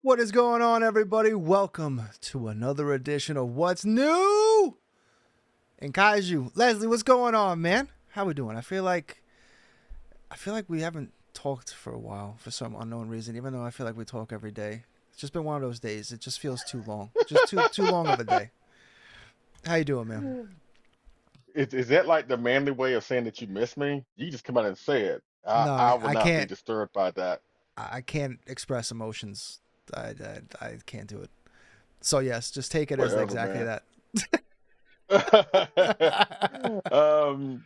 What is going on, everybody? Welcome to another edition of What's New in Kaiju. Leslie, what's going on, man? How we doing? I feel like we haven't talked for a while for some unknown reason, even though I feel like we talk every day. It's just been one of those days. It just feels too long. Just too long of a day. How you doing, man? Is that like the manly way of saying that you miss me? You just come out and say it. I, No, I I, would I not be can't. disturbed by that. I can't express emotions. I can't do it. So yes, just take it as Whatever, exactly man. that. um,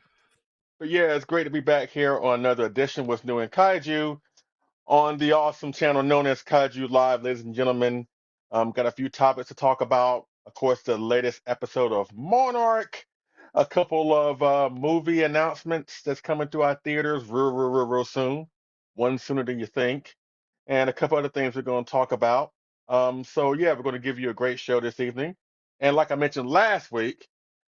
but yeah, it's great to be back here on another edition with New and Kaiju on the awesome channel known as Kaiju Live, ladies and gentlemen. Got a few topics to talk about. Of course, the latest episode of Monarch, a couple of movie announcements that's coming to our theaters real soon, one sooner than you think, and a couple other things we're going to talk about. So yeah, we're going to give you a great show this evening, and like I mentioned last week,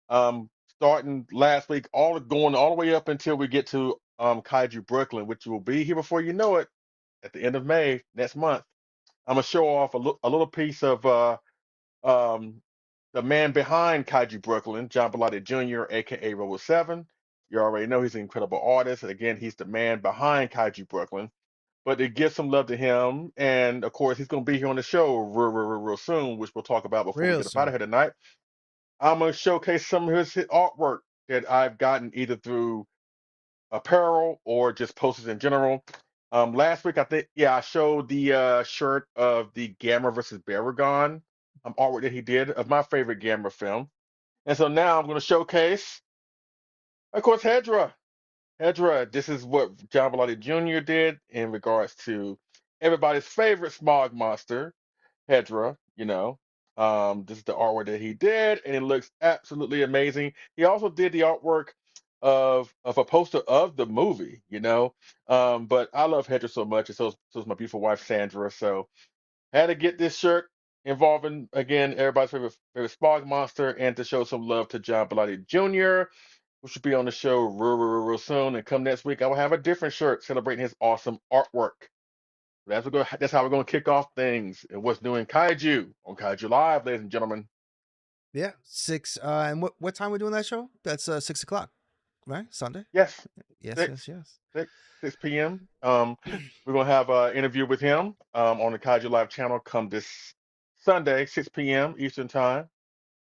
starting last week, all going all the way up until we get to Kaiju Brooklyn, which will be here before you know it at the end of May next month. I'm gonna show off a little piece of um, the man behind Kaiju Brooklyn, John Bellotti Jr., aka Robo Seven. You already know he's an incredible artist. And again, he's the man behind Kaiju Brooklyn. But to give some love to him, and of course, he's gonna be here on the show real soon, which we'll talk about before we Real get up out of soon. here tonight. I'm gonna showcase some of his artwork that I've gotten either through apparel or just posters in general. Last week, I think, yeah, I showed the shirt of the Gamma versus Baragon artwork that he did of my favorite Gamma film. And so now I'm going to showcase, of course, Hedra. Hedra, this is what John Bellotti Jr. did in regards to everybody's favorite smog monster, Hedra, you know. This is the artwork that he did, and it looks absolutely amazing. He also did the artwork of a poster of the movie, you know. But I love Hedra so much, and so is my beautiful wife Sandra. So had to get this shirt involving again everybody's favorite Smog monster, and to show some love to John Bellotti Jr., who should be on the show real soon. And come next week, I will have a different shirt celebrating his awesome artwork. That's how we're going to kick off things. And what's new in Kaiju on Kaiju Live, ladies and gentlemen. Yeah, six. And what time we doing that show? That's 6 o'clock, right? Sunday. Yes, Yes, six, yes, yes. six, 6 p.m. We're going to have an interview with him on the Kaiju Live channel come this Sunday, 6 p.m. Eastern Time,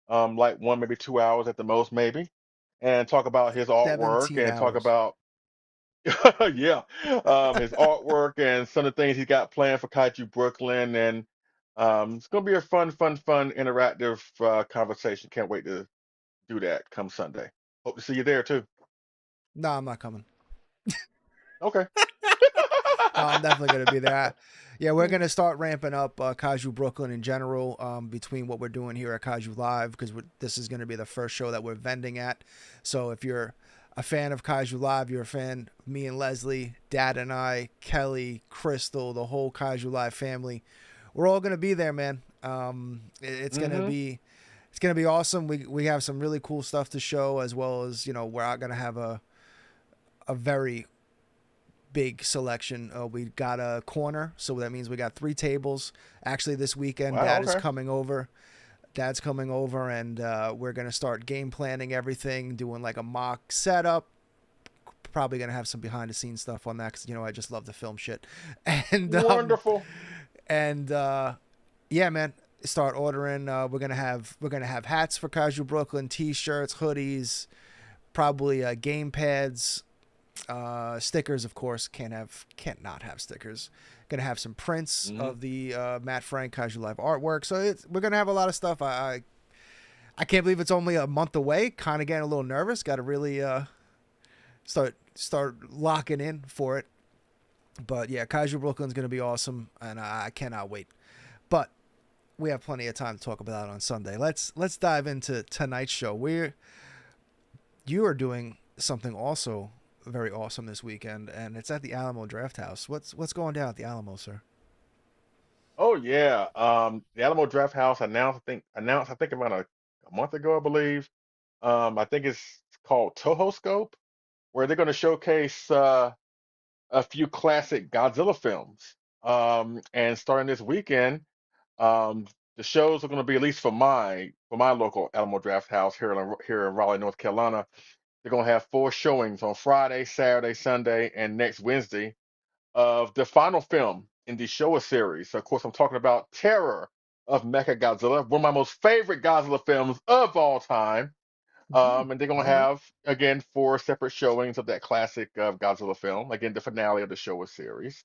like 1 maybe 2 hours at the most, maybe, and talk about his artwork 17 and talk hours. about yeah, his artwork and some of the things he got planned for Kaiju Brooklyn, and it's gonna be a fun, interactive conversation. Can't wait to do that come Sunday. Hope to see you there too. No, I'm not coming. Okay. No, I'm definitely gonna be there. Yeah, we're gonna start ramping up Kaiju Brooklyn in general between what we're doing here at Kaiju Live because this is gonna be the first show that we're vending at. So if you're a fan of Kaiju Live, you're a fan of me and Leslie, Dad and I, Kelly, Crystal, the whole Kaiju Live family. We're all gonna be there, man. It's gonna Mm-hmm. be awesome. We have some really cool stuff to show as well as we're gonna have a very big selection. We got a corner, so that means we got 3 tables. Actually, this weekend, Wow. Dad is Okay. coming over. Dad's coming over, and we're gonna start game planning everything, doing like a mock setup. Probably gonna have some behind the scenes stuff on that because I just love the film shit, and Wonderful. and yeah, man, start ordering. We're gonna have hats for Casual Brooklyn, t-shirts, hoodies, probably game pads, stickers, of course. Can't not have stickers. Gonna have some prints Mm-hmm. of the Matt Frank Casual Live artwork. So we're gonna have a lot of stuff. I can't believe it's only a month away. Kind of getting a little nervous. Got to really start locking in for it. But yeah, Kaiju Brooklyn's gonna be awesome, and I cannot wait. But we have plenty of time to talk about it on Sunday. Let's dive into tonight's show. You are doing something also very awesome this weekend, and it's at the Alamo Draft House. What's going down at the Alamo, sir? Oh yeah. The Alamo Draft House announced I think about a month ago, I believe. I think it's called TOHO Scope, where they're going to showcase a few classic Godzilla films. And starting this weekend, Um, the shows are going to be, at least for my local Alamo Draft House here in Raleigh, North Carolina. They're going to have 4 showings on Friday, Saturday, Sunday, and next Wednesday of the final film in the Showa series. So, of course, I'm talking about Terror of Mechagodzilla, one of my most favorite Godzilla films of all time. And they're going to Okay. have, again, 4 separate showings of that classic Godzilla film. Again, the finale of the Showa series.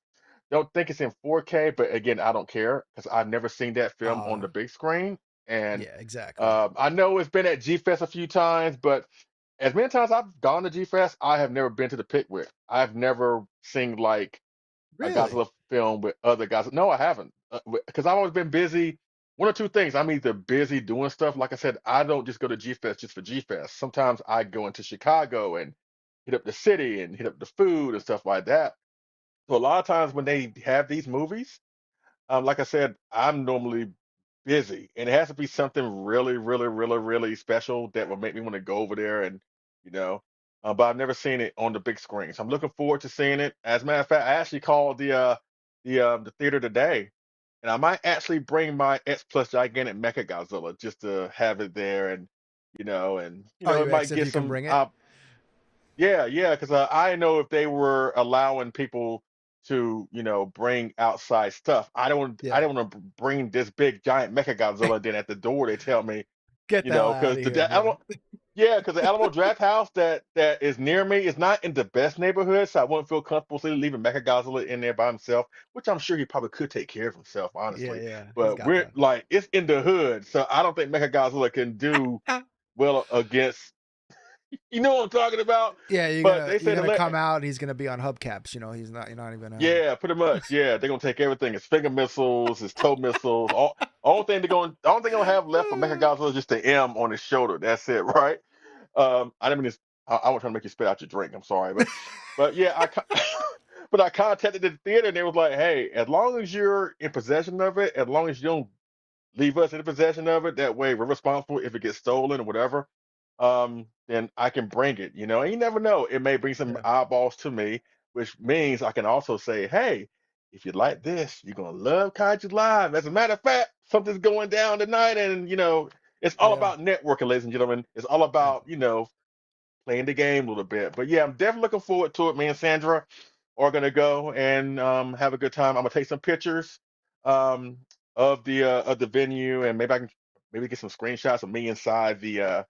Don't think it's in 4K, but again, I don't care because I've never seen that film on Uh, the big screen. And yeah, exactly. I know it's been at G Fest a few times, but as many times I've gone to G Fest, I have never been to the Pickwick. I've never seen like a Really? Godzilla film with other guys. No, I haven't, because I've always been busy. One or two things. I'm either busy doing stuff. Like I said, I don't just go to G Fest just for G Fest. Sometimes I go into Chicago and hit up the city and hit up the food and stuff like that. So a lot of times when they have these movies, like I said, I'm normally busy, and it has to be something really, really, really, really special that will make me want to go over there and, you know. But I've never seen it on the big screen, so I'm looking forward to seeing it. As a matter of fact, I actually called the theater today, and I might actually bring my X Plus gigantic Mecha Godzilla just to have it there, and Oh, it you might asked if get you can some bring it? yeah, yeah, because I know if they were allowing people to, bring outside stuff, I Yeah. don't want to bring this big giant Mecha Godzilla. Then at the door they tell me, Get the hell out because of here, yeah, because the Alamo Draft House that is near me is not in the best neighborhood, so I wouldn't feel comfortable leaving Mecha Godzilla in there by himself, which I'm sure he probably could take care of himself, Yeah, honestly. yeah. He's But got we're that. like it's in the hood, so I don't think Mecha Godzilla can do well against. You know what I'm talking about? Yeah, But they you're say to gonna come let out. He's gonna be on hubcaps. He's not. You're not even gonna. Yeah, pretty much. Yeah, they're gonna take everything. His finger missiles, his toe missiles. The only thing they're gonna have left for Mechagodzilla is just the M on his shoulder. That's it, right? I didn't mean to, I wasn't trying to make you spit out your drink. I'm sorry, but yeah, but I contacted the theater and they was like, hey, as long as you're in possession of it, as long as you don't leave us in possession of it. That way, we're responsible if it gets stolen or whatever. Then I can bring it. And you never know. It may bring some Yeah, eyeballs to me, which means I can also say, hey, if you like this, you're gonna love Kaiju Live. As a matter of fact, something's going down tonight, and it's all yeah. about networking, ladies and gentlemen. It's all I, about playing the game a little bit. But yeah, I'm definitely looking forward to it. Me and Sandra are gonna go and have a good time. I'm gonna take some pictures um, of the venue, and maybe I can maybe get some screenshots of me inside the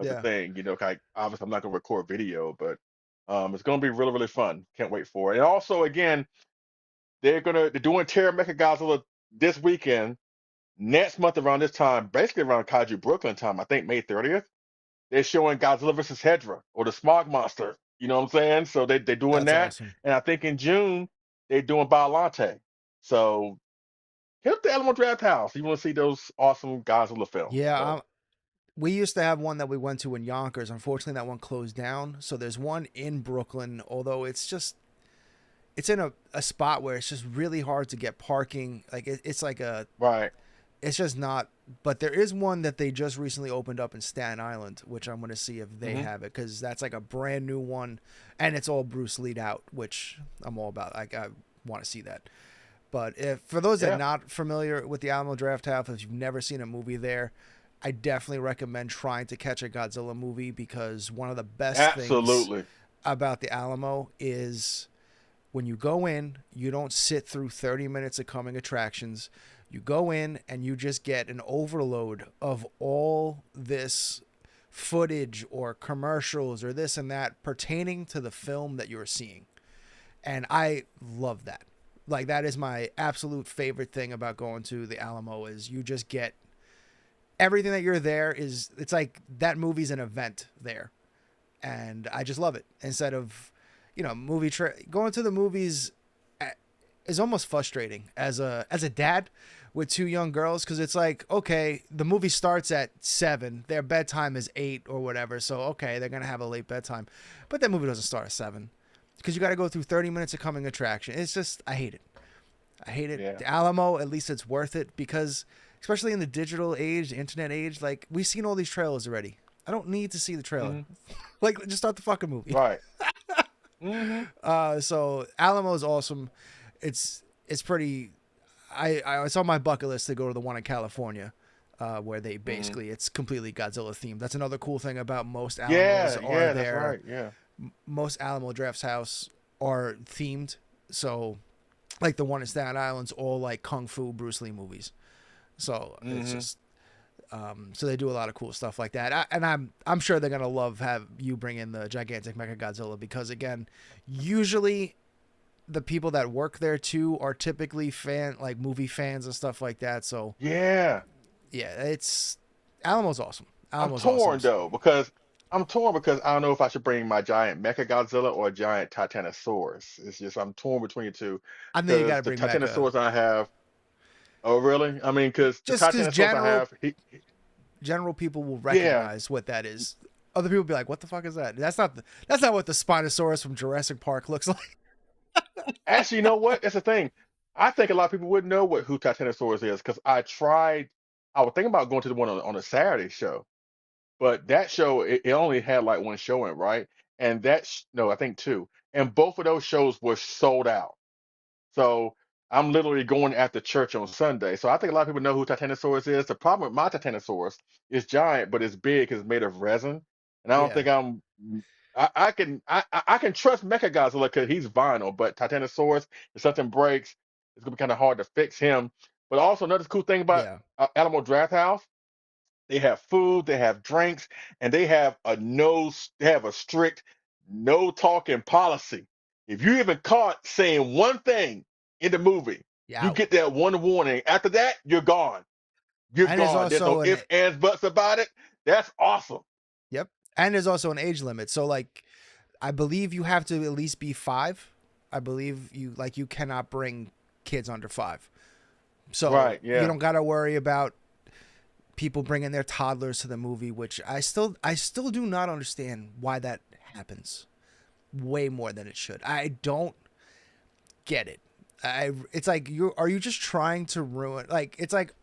yeah, thing. Obviously I'm not gonna record video, but it's gonna be really really fun. Can't wait for it. And also again, they're doing Terra Mecha Godzilla this weekend. Next month around this time, basically around Kaiju Brooklyn time, I think May 30th, they're showing Godzilla versus Hedra or the Smog Monster. You know what I'm saying? So they're doing that's that. awesome. And I think in June, they're doing Biolante. So hit up the Alamo Draft House. You want to see those awesome Godzilla films. Yeah, So, we used to have one that we went to in Yonkers. Unfortunately, that one closed down. So there's one in Brooklyn, although it's in a spot where it's just really hard to get parking. Like it's like right. it's just not. But there is one that they just recently opened up in Staten Island, which I'm going to see if they Hmm. have it because that's like a brand new one, and it's all Bruce Lee out, which I'm all about. Like I want to see that. But if for those that are Yeah, not familiar with the Alamo Draft House, if you've never seen a movie there, I definitely recommend trying to catch a Godzilla movie because one of the best things absolutely. about the Alamo is when you go in, you don't sit through 30 minutes of coming attractions. You go in and you just get an overload of all this footage or commercials or this and that pertaining to the film that you're seeing. And I love that. Like that is my absolute favorite thing about going to the Alamo is you just get everything that you're there is it's like that movie's an event there. And I just love it. Instead of, going to the movies is almost frustrating as a dad with two young girls because it's like okay the movie starts at 7, their bedtime is 8 or whatever, so okay they're gonna have a late bedtime, but that movie doesn't start at 7 because you got to go through 30 minutes of coming attraction. It's just I hate it. Yeah. The Alamo, at least it's worth it because especially in the digital age, the internet age, like we've seen all these trailers already. I don't need to see the trailer. Hmm. Like just start the fucking movie. Right. Hmm. So Alamo is awesome. It's pretty. it's on my bucket list to go to the one in California, where they Hmm. basically it's completely Godzilla themed. That's another cool thing about most Alamos Yeah, are yeah, that's their right. Yeah. most Alamo Drafts House are themed. So like the one in Staten Island's all like kung fu Bruce Lee movies. So it's Hmm. just so they do a lot of cool stuff like that. And I'm sure they're gonna love have you bring in the gigantic Mecha Godzilla because again, usually the people that work there too are typically like movie fans and stuff like that. So Yeah. yeah, it's Alamo's awesome. I'm Alamo's awesome. torn though because I don't know if I should bring my giant Mecha Godzilla or a giant Titanosaurus. It's just I'm torn between the two I think you got because to the bring Mecha Titanosaurus I have. Oh, really? I mean, because the just because Titanosaurus I have, general people will yeah. recognize what that is. Other people will be like, "What the fuck is that?" That's not what the Spinosaurus from Jurassic Park looks like. Actually, you know what? That's the thing. I think a lot of people wouldn't know who Titanosaurus is because I tried. I was thinking about going to the one on a Saturday show, but that show it only had like one showing, right? And no, I think two, and both of those shows were sold out. So I'm literally going after church on Sunday. So I think a lot of people know who Titanosaurus is. The problem with my Titanosaurus is giant, but it's big because it's made of resin. And I don't Yeah, think I can trust Mechagodzilla because he's vinyl, but Titanosaurus, if something breaks, it's gonna be kind of hard to fix him. But also another cool thing about yeah. Animal Draft House, they have food, they have drinks, and they have a strict no talking policy. If you even caught saying one thing in the movie, Yeah, you out. get that one warning. After that, you're gone. You're And there's gone. There's no also an ifs, ands, buts about it. That's awesome. yep, and there's also an age limit. So like, I believe you have to at least be 5. I believe you cannot bring kids under 5. So Right, you yeah. don't got to worry about people bringing their toddlers to the movie, which I still do not understand why that happens. Way more than it should. I don't get it. It's like you just trying to ruin like it's like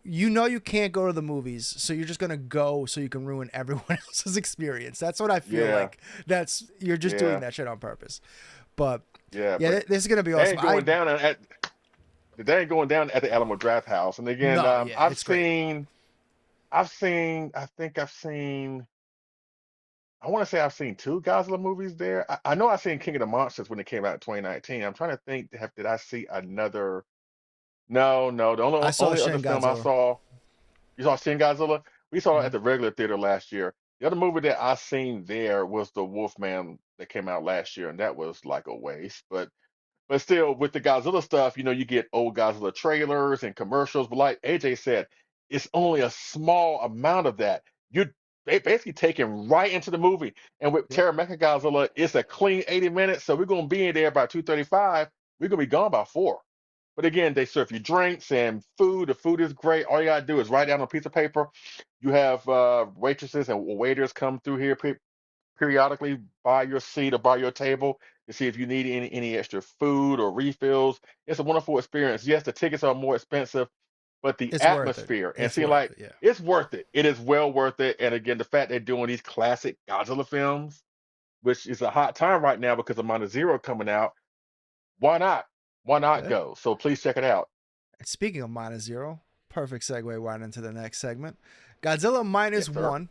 you can't go to the movies, so you're just gonna go so you can ruin everyone else's experience. That's what I feel Yeah, like. That's you're just doing yeah, that shit on purpose. But yeah. yeah, But this is gonna be they awesome. ain't going down they ain't going down at the Alamo Draft House. And again, No, yeah, it's great. I think I've seen I want to say I've seen two Godzilla movies there. I know I've seen King of the Monsters when it came out in 2019. I'm trying to think, did I see another? No, no. The I only saw only other Shin film I Godzilla. saw, you saw Shin Godzilla? We saw it Mm-hmm. at the regular theater last year. The other movie that I seen there was the Wolfman that came out last year, and that was like a waste. But still, with the Godzilla stuff, you get old Godzilla trailers and commercials. But like AJ said, it's only a small amount of that. You're basically taken right into the movie. And with Yep, Terra Mecha Godzilla, it's a clean 80 minutes. So we're going to be in there by 2:35. We're going to be gone by 4. But again, they serve you drinks and food. The food is great. All you got to do is write down on a piece of paper. You have waitresses and waiters come through here periodically by your seat or by your table to see if you need any extra food or refills. It's a wonderful experience. Yes, the tickets are more expensive, but the it's worth it. atmosphere and It's seeing worth like it. Yeah. it's worth it. It is well worth it. And again, the fact they're doing these classic Godzilla films, which is a hot time right now because of Minus Zero coming out. Why not? Why not Yeah. go? So please check it out. And speaking of minus zero, perfect segue right into the next segment. Godzilla minus Yes, sir. one.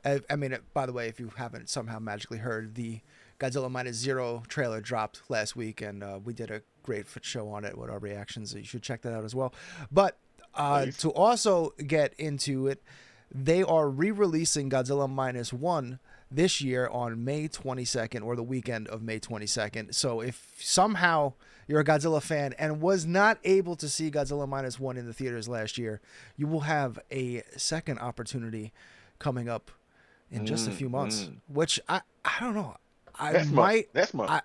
I mean, by the way, if you haven't somehow magically heard, the Godzilla minus zero trailer dropped last week, and we did a great show on it with our reactions. So you should check that out as well. But Please. to also get into it, they are re-releasing Godzilla minus one this year on May 22nd or the weekend of May 22nd. So if somehow you're a Godzilla fan and was not able to see Godzilla minus one in the theaters last year, you will have a second opportunity coming up in just a few months. Mm. Which I don't know. I Next month. might Next month. I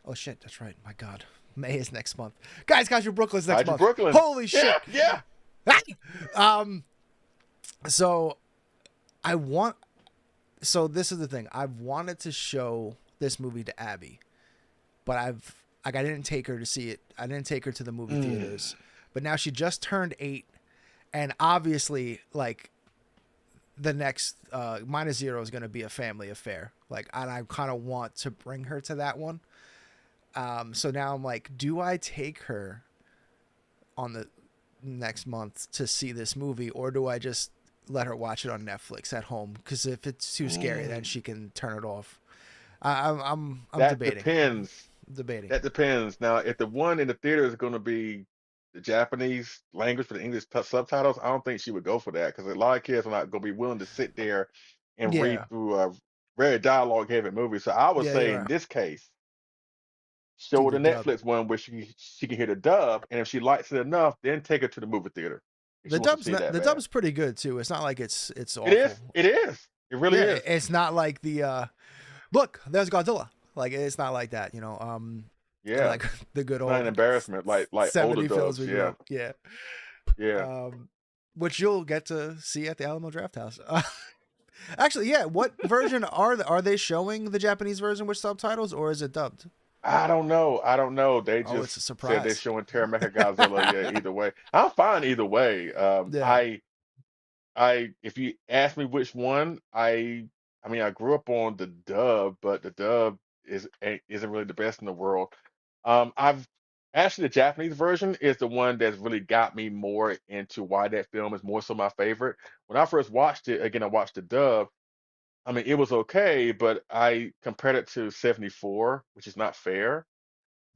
oh shit, that's right. My God, May is next month. Guys, your Brooklyn's next Kaiju month. Brooklyn. Holy shit. Yeah, yeah. um. So I want. So this is the thing. I've wanted to show this movie to Abby, but I didn't take her to see it. I didn't take her to the movie Mm. theaters. But now she just turned 8, and obviously, like, the next minus zero is going to be a family affair. Like, and I kind of want to bring her to that one. So now I'm like, do I take her on the next month to see this movie, or do I just let her watch it on Netflix at home? Because if it's too scary, then Mm, she can turn it off. I'm that debating. depends. Debating. That depends. Now, if the one in the theater is going to be the Japanese language for the English subtitles, I don't think she would go for that because a lot of kids are not going to be willing to sit there and read Yeah. through a very dialogue-heavy movie. So I would Yeah, say you're in right. this case, Do show her the the dub. Netflix one where she can hear the dub, and if she likes it enough, then take her to the movie theater if she wants to see it that The bad. dub's pretty good too. It's not like it's It is. awful. It is. It really Yeah, is. it's not like the look, there's Godzilla. Like it's not like that, Yeah. like the good It's not an old embarrassment like older 70 films dubs. we grew Yeah. up. Yeah. Yeah. Um, which you'll get to see at the Alamo Draft House. Actually, yeah. What version are they showing the Japanese version with subtitles, or is it dubbed? I don't know. I don't know. They Oh, it's a just said they're surprise. showing Terra Mecha Godzilla. Yeah, either way. I'm fine either way. Yeah. If you ask me which one, I mean, I grew up on the dub, but the dub isn't really the best in the world. I've actually the Japanese version is the one that's really got me more into why that film is more so my favorite. When I first watched it, again, I watched the dub. I mean, it was okay, but I compared it to 74, which is not fair.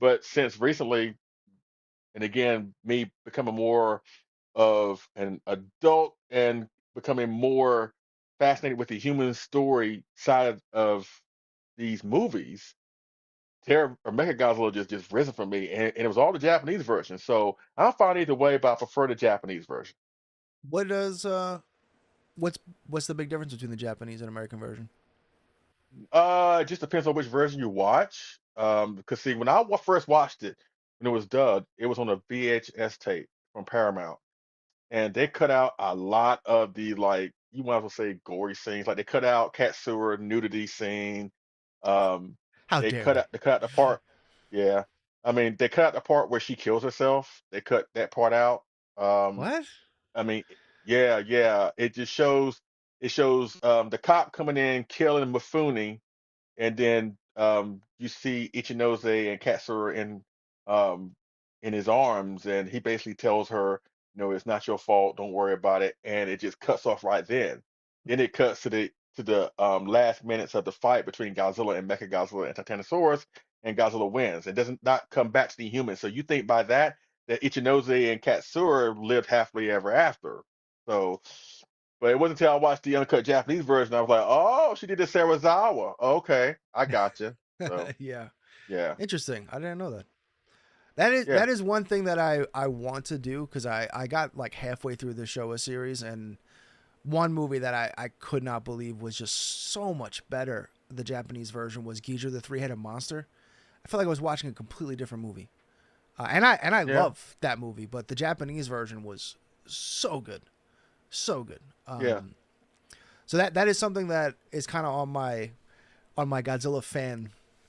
But since recently, and again, me becoming more of an adult and becoming more fascinated with the human story side of these movies, Terror or Mechagodzilla just risen for me, and it was all the Japanese version. So I'm fine either way, but I prefer the Japanese version. What does what's what's the big difference between the Japanese and American version? It just depends on which version you watch. Because see, when I first watched it, when it was dubbed, it was on a VHS tape from Paramount, and they cut out a lot of the like you might as well say gory scenes. Like they cut out Katsura nudity scene. Um, How dare they? they cut out the part. Yeah, I mean they cut out the part where she kills herself. They cut that part out. Um, What? I mean, yeah, yeah. It shows the cop coming in killing Mifune, and then you see Ichinose and Katsura um, in his arms, and he basically tells her, it's not your fault. Don't worry about it. And it just cuts off right then. Then it cuts to the last minutes of the fight between Godzilla and Mechagodzilla and Titanosaurus, and Godzilla wins. It doesn't not come back to the human. So you think by that Ichinose and Katsura lived happily ever after. So but it wasn't until I watched the uncut Japanese version I was like, oh, she did the Sarazawa. Okay, I gotcha. So Yeah. yeah, Interesting. I didn't know that. yeah, That is one thing that I want to do because I got like halfway through the Showa series, and one movie that I could not believe was just so much better. The Japanese version was Ghidorah the Three-Headed Monster. I felt like I was watching a completely different movie, and I yeah, love that movie, but the Japanese version was so good, so good. yeah, So that is something that is kind of on my Godzilla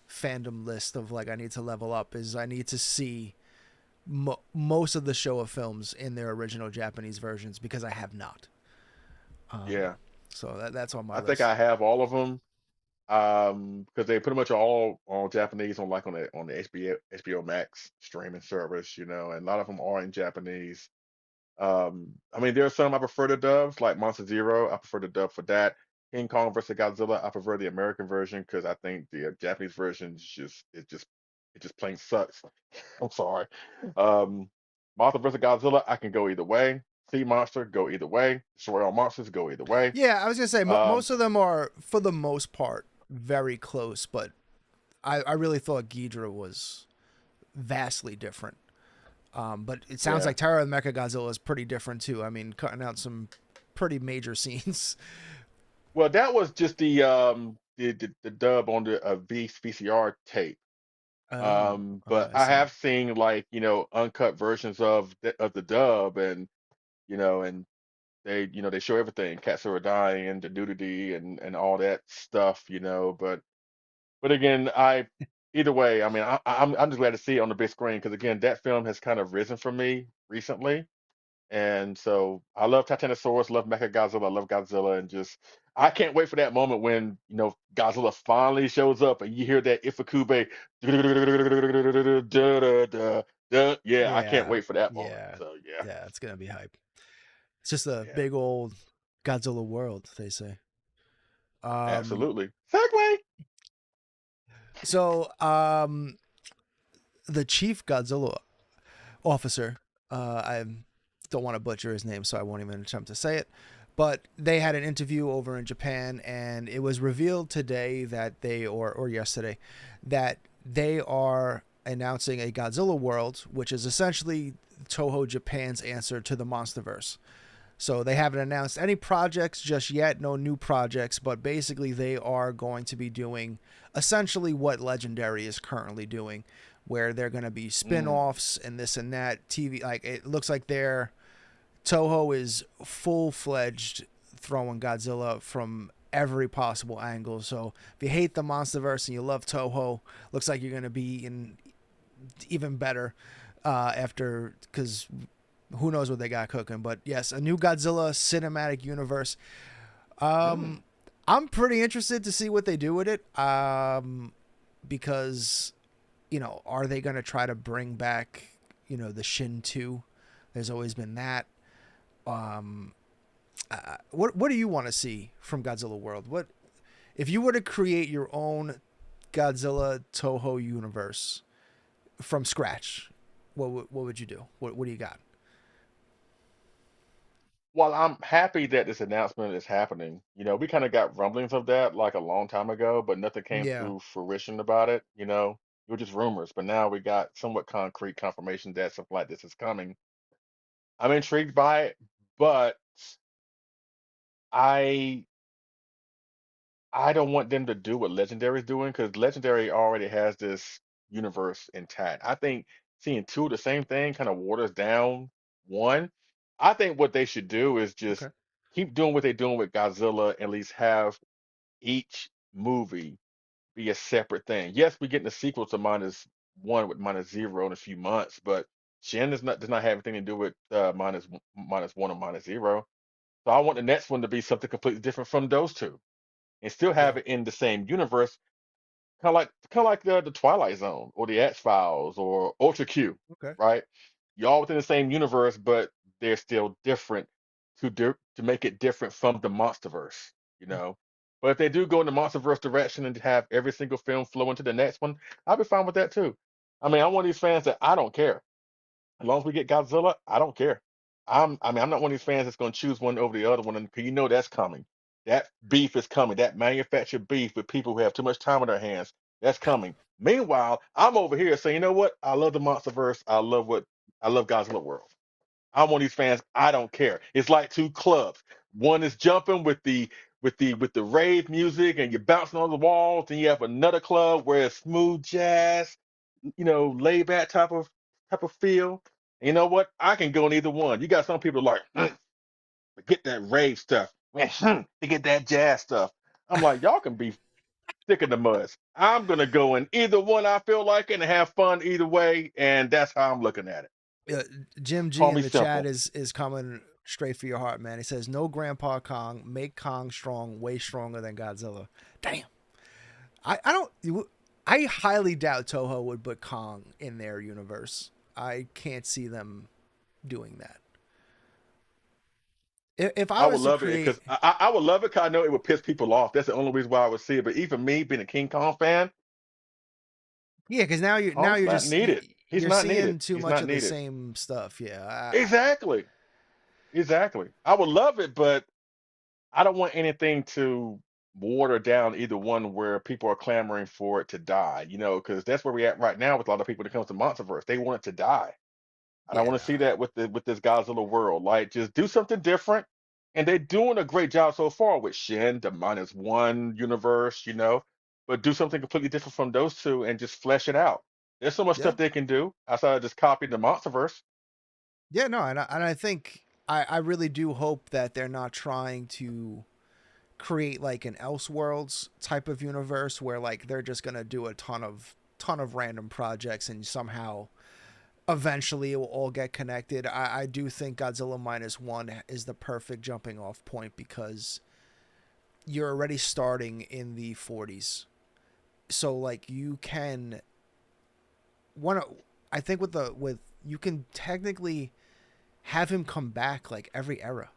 fandom list of like I need to level up. Is I need to see most of the Showa films in their original Japanese versions because I have not. yeah. So that's on my I think list. I have all of them. Because they pretty much are all Japanese on like on the HBO Max streaming service, and a lot of them are in Japanese. I mean, there are some I prefer the dubs, like Monster Zero. I prefer the dub for that. King Kong versus Godzilla, I prefer the American version because I think the Japanese version is it just plain sucks. I'm sorry. Um, Mothra versus Godzilla, I can go either way. Sea Monster, go either way. Destroy All Monsters, go either way. Yeah, I was gonna say Um, most of them are for the most part very close, but I really thought Ghidorah was vastly different. But it sounds yeah. like Terror of the Mechagodzilla is pretty different too. I mean, cutting out some pretty major scenes. Well, that was just the dub on the VCR tape. Oh, But I I see. have seen like, uncut versions of the dub and they show everything, cats who are dying and the nudity and all that stuff, but again, either way, I mean, I'm just glad to see it on the big screen because again, that film has kind of risen for me recently. And so I love Titanosaurus, love Mechagodzilla, love Godzilla, and just I can't wait for that moment when Godzilla finally shows up and you hear that Ifukube Yeah, I can't Yeah, wait for that moment. yeah, So yeah, yeah. It's gonna be hype. It's just a yeah, big old Godzilla world, they say. Um, absolutely. Segway. so the chief Godzilla officer, I don't want to butcher his name, so I won't even attempt to say it. But they had an interview over in Japan, and it was revealed today that or yesterday, that they are announcing a Godzilla world, which is essentially Toho Japan's answer to the MonsterVerse. So they haven't announced any projects just yet, no new projects, but basically they are going to be doing essentially what Legendary is currently doing, where they're going to be Mm, spin-offs and this and that. TV, like it looks like their Toho is full-fledged throwing Godzilla from every possible angle. So if you hate the MonsterVerse and you love Toho, looks like you're going to be in even better after, because who knows what they got cooking. But yes, a new Godzilla cinematic universe. mm. Um, I'm pretty interested to see what they do with it. Because are they going to try to bring back the Shin 2? There's always been that. Um, what do you want to see from Godzilla World? What if you were to create your own Godzilla Toho universe from scratch? What would you do? What do you got? Well, I'm happy that this announcement is happening. We kind of got rumblings of that like a long time ago, but nothing came Yeah. through fruition about it. It was just rumors, but now we got somewhat concrete confirmation that something like this is coming. I'm intrigued by it, but I I don't want them to do what Legendary is doing because Legendary already has this universe intact. I think seeing two of the same thing kind of waters down one. I think what they should do is just Okay. keep doing what they're doing with Godzilla, at least have each movie be a separate thing. Yes, we're getting a sequel to -1 with -0 in a few months, but Shin does not have anything to do with -1 or -0. So I want the next one to be something completely different from those two and still have Yeah. it in the same universe, kind of like the Twilight Zone or the X Files or Ultra Q, Okay. right? You're all within the same universe, but they're still different to make it different from the MonsterVerse, you Mm. know. But if they do go in the MonsterVerse direction and have every single film flow into the next one, I'll be fine with that too. I mean, I'm one of these fans that I don't care. As long as we get Godzilla, I don't care. I'm not one of these fans that's going to choose one over the other one, because that's coming. That beef is coming. That manufactured beef with people who have too much time on their hands, that's coming. Meanwhile, I'm over here saying, you know what? I love the MonsterVerse. I love Godzilla World. I'm one of these fans. I don't care. It's like two clubs. One is jumping with the rave music and you're bouncing on the walls, and you have another club where it's smooth jazz, laid back type of feel. And you know what? I can go in either one. You got some people like, get that rave stuff. Man, to get that jazz stuff. I'm like, y'all can be stick in the mud. I'm gonna go in either one I feel like and have fun either way, and that's how I'm looking at it. uh, Jim G Call in me the chat simple. is coming straight for your heart, man. He says, "No Grandpa Kong, make Kong strong, way stronger than Godzilla." Damn, I don't. I highly doubt Toho would put Kong in their universe. I can't see them doing that. If I I would was to love it because create, I would love it because I know it would piss people off. That's the only reason why I would see it. But even me, being a King Kong fan, yeah, because now Kong's you're not just needed. He's you're not needed. seeing too He's much not of the needed. same stuff. Yeah, Exactly. Exactly. I would love it, but I don't want anything to water down either one where people are clamoring for it to die, because that's where we're at right now with a lot of people when it comes to MonsterVerse. They want it to die. I don't yeah, want to no, see that with this Godzilla world. Like, just do something different. And they're doing a great job so far with Shin, the -1 universe, but do something completely different from those two and just flesh it out. There's so much yeah, stuff they can do outside of just copying the MonsterVerse. yeah, no, and I think I really do hope that they're not trying to create like an Elseworlds type of universe where like they're just gonna do a ton of random projects and somehow eventually it will all get connected. I do think Godzilla -1 is the perfect jumping off point because you're already starting in the 40s. So like you can one I think with you can technically have him come back like every era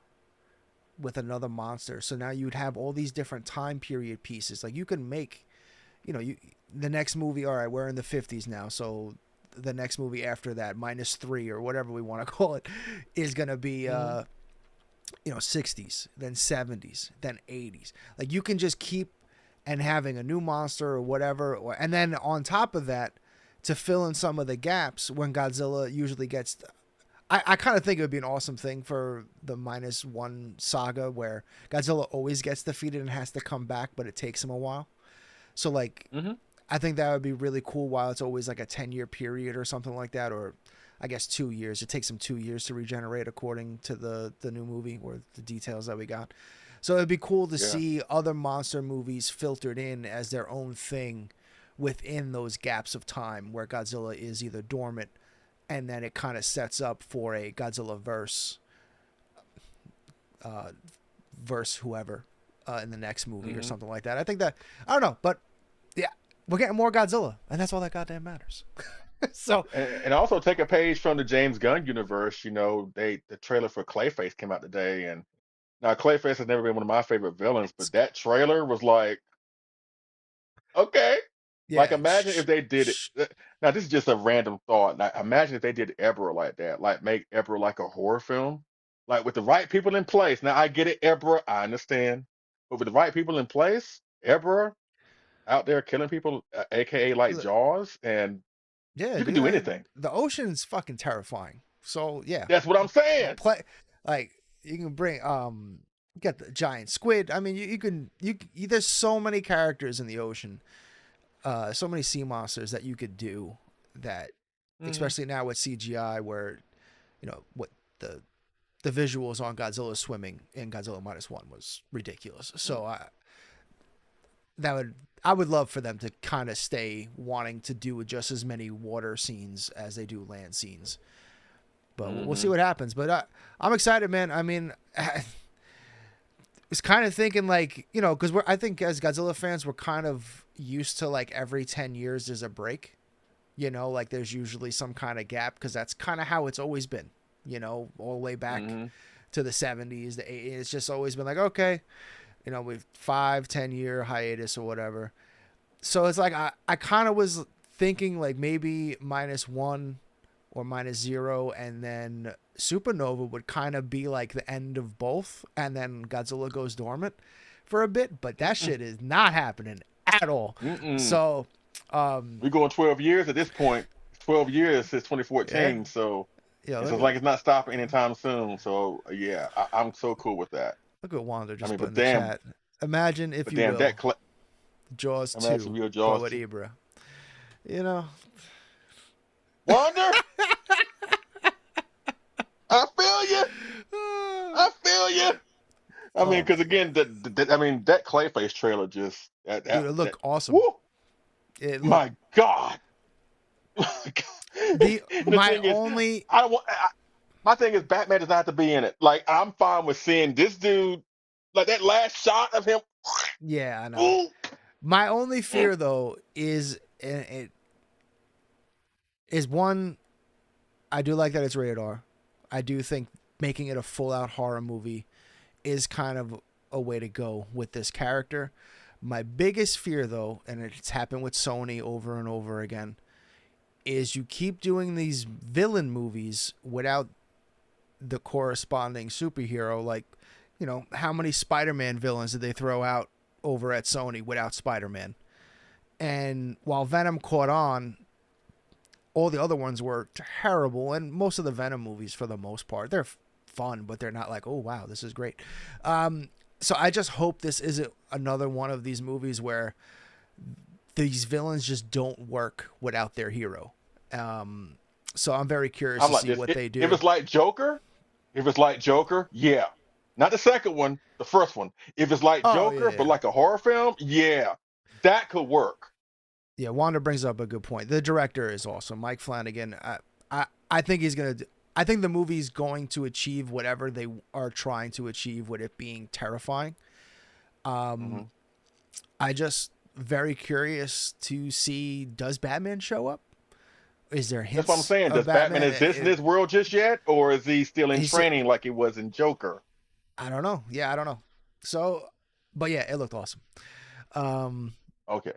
with another monster. So now you'd have all these different time period pieces. Like you can make, you the next movie. All right, we're in the 50s now, so the next movie after that, -3 or whatever we want to call it, is gonna be Mm-hmm. 60s, then 70s, then 80s. Like you can just keep and having a new monster or whatever, and then on top of that, to fill in some of the gaps when Godzilla usually gets. I kind of think it would be an awesome thing for the -1 saga where Godzilla always gets defeated and has to come back, but it takes him a while. So like, Mm-hmm. I think that would be really cool. While it's always like a 10-year period or something like that, or I guess 2 years. It takes him 2 years to regenerate, according to the new movie or the details that we got. So it'd be cool to Yeah. see other monster movies filtered in as their own thing within those gaps of time where Godzilla is either dormant, and then it kind of sets up for a Godzilla uh, verse whoever in the next movie or Mm-hmm. something like that. I think that I don't know, but yeah, we're getting more Godzilla, and that's all that goddamn matters. So And also take a page from the James Gunn universe. The trailer for Clayface came out today, and now Clayface has never been one of my favorite villains, but that trailer was like, okay. Like, yeah, imagine if they did it. Now, this is just a random thought. Like, imagine if they did Ebra like that, like make Ebra like a horror film, like with the right people in place. Now, I get it, Ebra, I understand, but with the right people in place, Ebra out there killing people, aka like Jaws, and yeah, you can dude, do anything. the ocean's fucking terrifying. So yeah, That's what I'm saying. play like you can bring get the giant squid. I mean, you can there's so many characters in the ocean, so many sea monsters that you could do that, Hmm. especially now with CGI, where what the the visuals on Godzilla swimming in Godzilla -1 was ridiculous. So I would love for them to kind of stay wanting to do just as many water scenes as they do land scenes. But we'll see Hmm. what happens. But I'm excited, man. I mean, I was kind of thinking like, because I think as Godzilla fans, we're kind of used to like every 10 years there's a break. Like there's usually some kind of gap because that's kind of how it's always been. All the way back Hmm. to the 70s, the 80s. It's just always been like, okay, with 5-10 year hiatus or whatever. So it's like I kind of was thinking like maybe -1 or -0, and then Supernova would kind of be like the end of both, and then Godzilla goes dormant for a bit. But that Mm-mm. shit is not happening at all. Mm-mm. So We're going 12 years at this point. 12 years since yeah, 2014, so it's look just at like it's not stopping anytime soon. So yeah, I'm so cool with that. Wanda I just mean, put in the chat. Imagine, if but you damn, will, Jaws imagine 2, real but Jaws with too. Ibra. You know, Wonder, I feel you. I feel you. I mean, oh because my again, god, that Clayface trailer just dude, it that looked awesome. woo, It looked my God. the And the my thing is, only I don't want. My thing is, Batman does not have to be in it. Like, I'm fine with seeing this dude, like that last shot of him. yeah, I know. Ooh. My only fear though is one. I do like that it's rated R. I do think making it a full out horror movie is kind of a way to go with this character. My biggest fear though, and it's happened with Sony over and over again, is you keep doing these villain movies without the corresponding superhero. Like, how many Spider-Man villains did they throw out over at Sony without Spider-Man? And while Venom caught on, all the other ones were terrible. And most of the Venom movies, for the most part, they're fun, but they're not like, oh wow, this is great. So I just hope this isn't another one of these movies where these villains just don't work without their hero. So I'm very curious I'm to like see this. what they If do. it's like Joker, if it's like Joker, yeah. Not the second one, the first one. If it's like Oh yeah, Joker, but yeah. like a horror film, yeah, that could work. Yeah, Wanda brings up a good point. The director is awesome, Mike Flanagan. I think he's gonna. I think the movie's going to achieve whatever they are trying to achieve with it being terrifying. Hmm. I just very curious to see, does Batman show up? Is there That's what I'm hints saying. of Does Batman Batman? exist in this world just yet, or is he still in He's training like he was in Joker? I don't know. Yeah, I don't know. So, but yeah, it looked awesome. Um, Okay.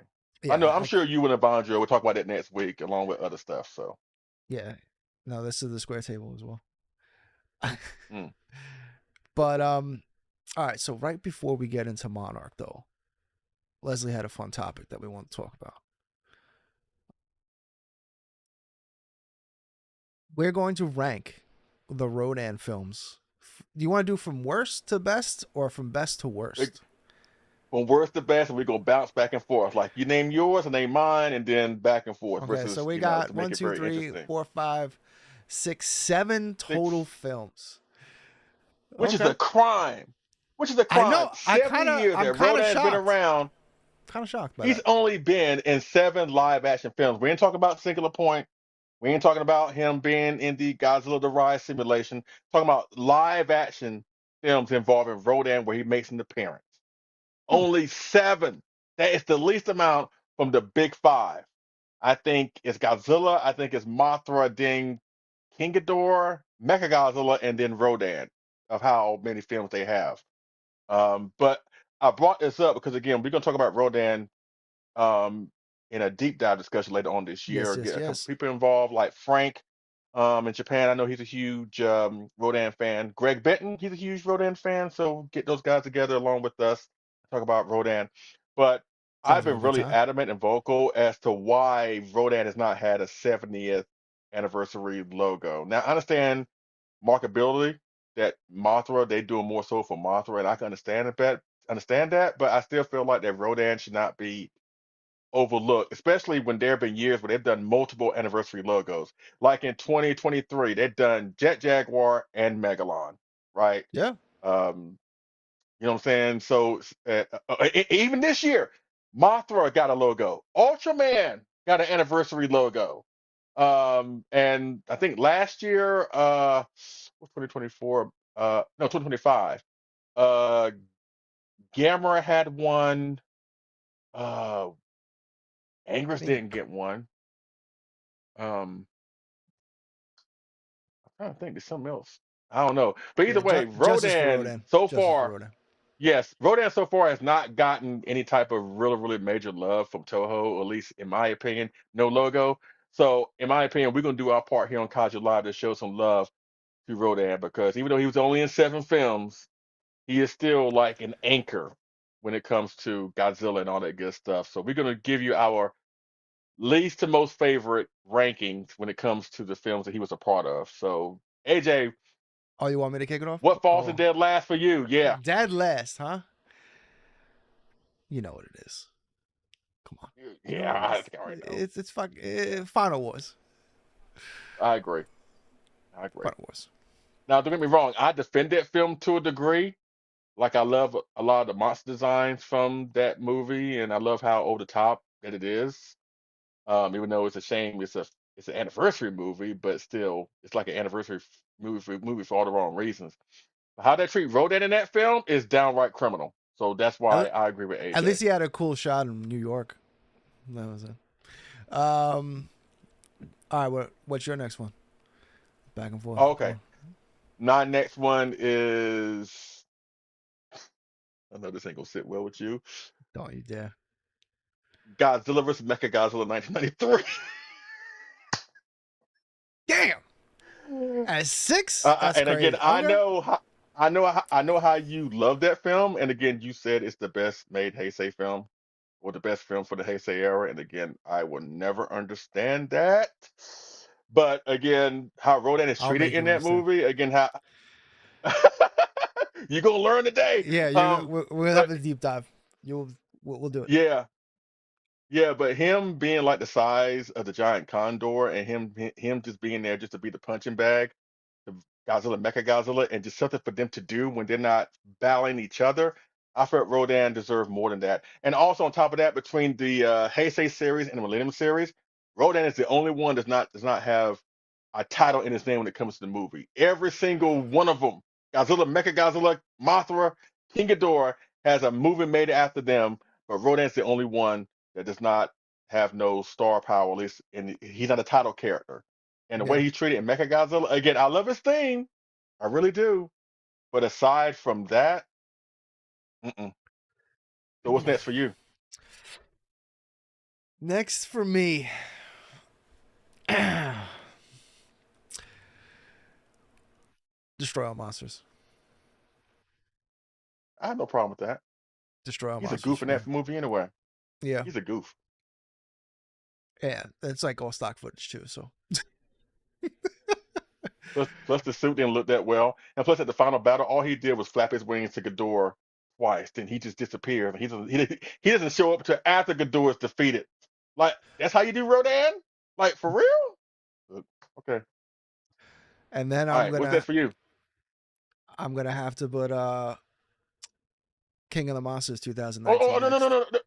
I know. yeah, I'm sure you and Avandro will talk about that next week, along with other stuff. So, yeah. No, this is the square table as well. mm. But all right. So right before we get into Monarch, though, Leslie had a fun topic that we want to talk about. We're going to rank the Rodan films. Do you want to do from worst to best or from best to It- worst? from worst to best, and we go bounce back and forth. Like you name yours, I name mine, and then back and forth. Okay, so Versus, we got to make one, it two, very three, interesting. 4, 5, 6, 7 total Six, films. which is Okay. a crime. Which is a I crime. know. 70 years I'm that kind of Rodan's been shocked. around. Kind of shocked by He's that. only been in 7 live action films. We ain't talking about Singular Point. We ain't talking about him being in the Godzilla the Rise simulation. Talking about live action films involving Rodan where he makes an appearance. Hmm. Only 7. That is the least amount from the big 5. I think it's Godzilla. I think it's Mothra, then King Ghidorah, Mechagodzilla, and then Rodan of how many films they have. But I brought this up because again, we're gonna talk about Rodan um, in a deep dive discussion later on this Yes, year. yes, Get a couple yes. people involved, like Frank in Japan. I know he's a huge Rodan fan. Greg Benton, he's a huge Rodan fan. So get those guys together along with us, talk about Rodan. But I've Sounds like a been good really time. adamant and vocal as to why Rodan has not had a 70th anniversary logo. Now, I understand marketability that Mothra, they do more so for Mothra, and I can understand that, but I still feel like that Rodan should not be overlooked, especially when there have been years where they've done multiple anniversary logos. Like in 2023, they've done Jet Jaguar and Megalon, right? Yeah. Um, you know what I'm saying? So even this year, Mothra got a logo. Ultraman got an anniversary logo. And I think last year, what's 2024? No, 2025. Uh, Gamera had one. Uh, I Angus think didn't get one. Um, I don't think there's something else. I don't know. But either yeah, way, justice for Rodan Rodan. so Justice for far, Rodan. yes, Rodan so far has not gotten any type of really, really major love from Toho, at least in my opinion. No logo. So, in my opinion, we're gonna do our part here on Kaiju Live to show some love to Rodan because even though he was only in 7 films, he is still like an anchor when it comes to Godzilla and all that good stuff. So, we're gonna give you our least to most favorite rankings when it comes to the films that he was a part of. So, AJ, Oh, you want me to kick it off? what falls in Oh, dead last for you? Yeah. dead last, huh? You know what it is. Come on. You know Yeah, what it I is. think I already know. It's fuck. Final Wars. I agree. I agree. Final Wars. Now, don't get me wrong. I defend that film to a degree. Like I love a lot of the monster designs from that movie, and I love how over the top that it is. Even though it's a shame, it's an anniversary movie, but still, it's like an anniversary movie for all the wrong reasons. But how they treat Rodan in that film is downright criminal. So that's why At, I agree with at AJ. least he had a cool shot in New York. That was it. All right. What's your next one? Back and forth. Okay, my next one is. I know this ain't gonna sit well with you. Don't you dare. Godzilla vs. Mechagodzilla 1993. Damn. At 6, that's And again, crazy. Okay. I know how you love that film. And again, you said it's the best made Heisei film or the best film for the Heisei era. And again, I will never understand that. But again, how Rodan is I'll treated make in you that understand. movie. Again, how you're gonna learn today. Yeah, we'll have But a deep dive. We'll do it. yeah, yeah, but him being like the size of the giant condor and him just being there just to be the punching bag, the Godzilla, Mecha Godzilla, and just something for them to do when they're not battling each other. I felt Rodan deserved more than that. And also on top of that, between the Heisei series and the Millennium series, Rodan is the only one does not have a title in his name when it comes to the movie. Every single one of them, Godzilla, Mecha Godzilla, Mothra, King Ghidorah, has a movie made after them, but Rodan's the only one that does not have no star power, at least, and he's not a title character. And the Yeah. way he's treated in Mechagodzilla, again, I love his theme, I really do. But aside from that, mm-mm. So what's next for you? Next for me. Destroy All Monsters. I have no problem with that. Destroy All He's a Monsters goof for in me. that movie anyway. Yeah. He's a goof. Yeah. It's like all stock footage too. So Plus the suit didn't look that well, and plus at the final battle, all he did was flap his wings to Ghidorah twice, then he just disappeared. He doesn't show up until after Ghidorah is defeated. Like that's how you do Rodan? Like for real? Okay. and then All I'm right. What's gonna next for you? I'm gonna have to put King of the Monsters Oh 2019 no no no next. no no.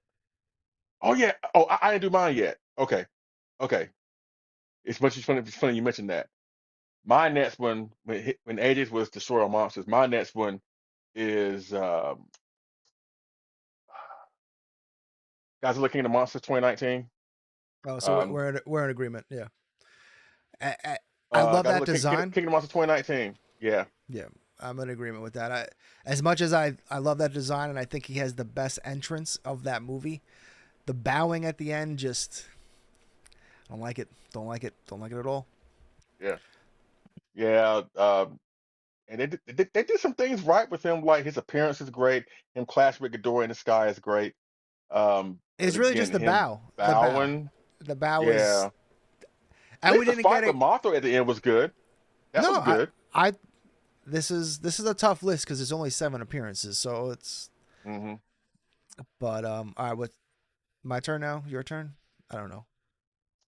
Oh yeah. Oh I didn't do mine yet. Okay. Okay. It's funny you mentioned that. My next one when Ages was Destroy All Monsters. My next one is Godzilla King of the Monsters 2019. Oh, so Um, we're in agreement. Yeah. I love that design. King of the Monsters 2019. Yeah. Yeah, I'm in agreement with that. As much as I love that design, and I think he has the best entrance of that movie. The bowing at the end, just I don't like it. Don't like it. Don't like it at all. Yeah. Yeah. And they did some things right with him. Like his appearance is great. Him clash with Ghidorah in the sky is great. But It's really just again, the him bow. The bow. bowing. The bow is, Yeah. At and we least the didn't get fight with it. Mothra at the end was good. That No, was good. I. This is a tough list because there's only 7 appearances, so it's. Hmm. But all right, what my turn now? Your turn? I don't know.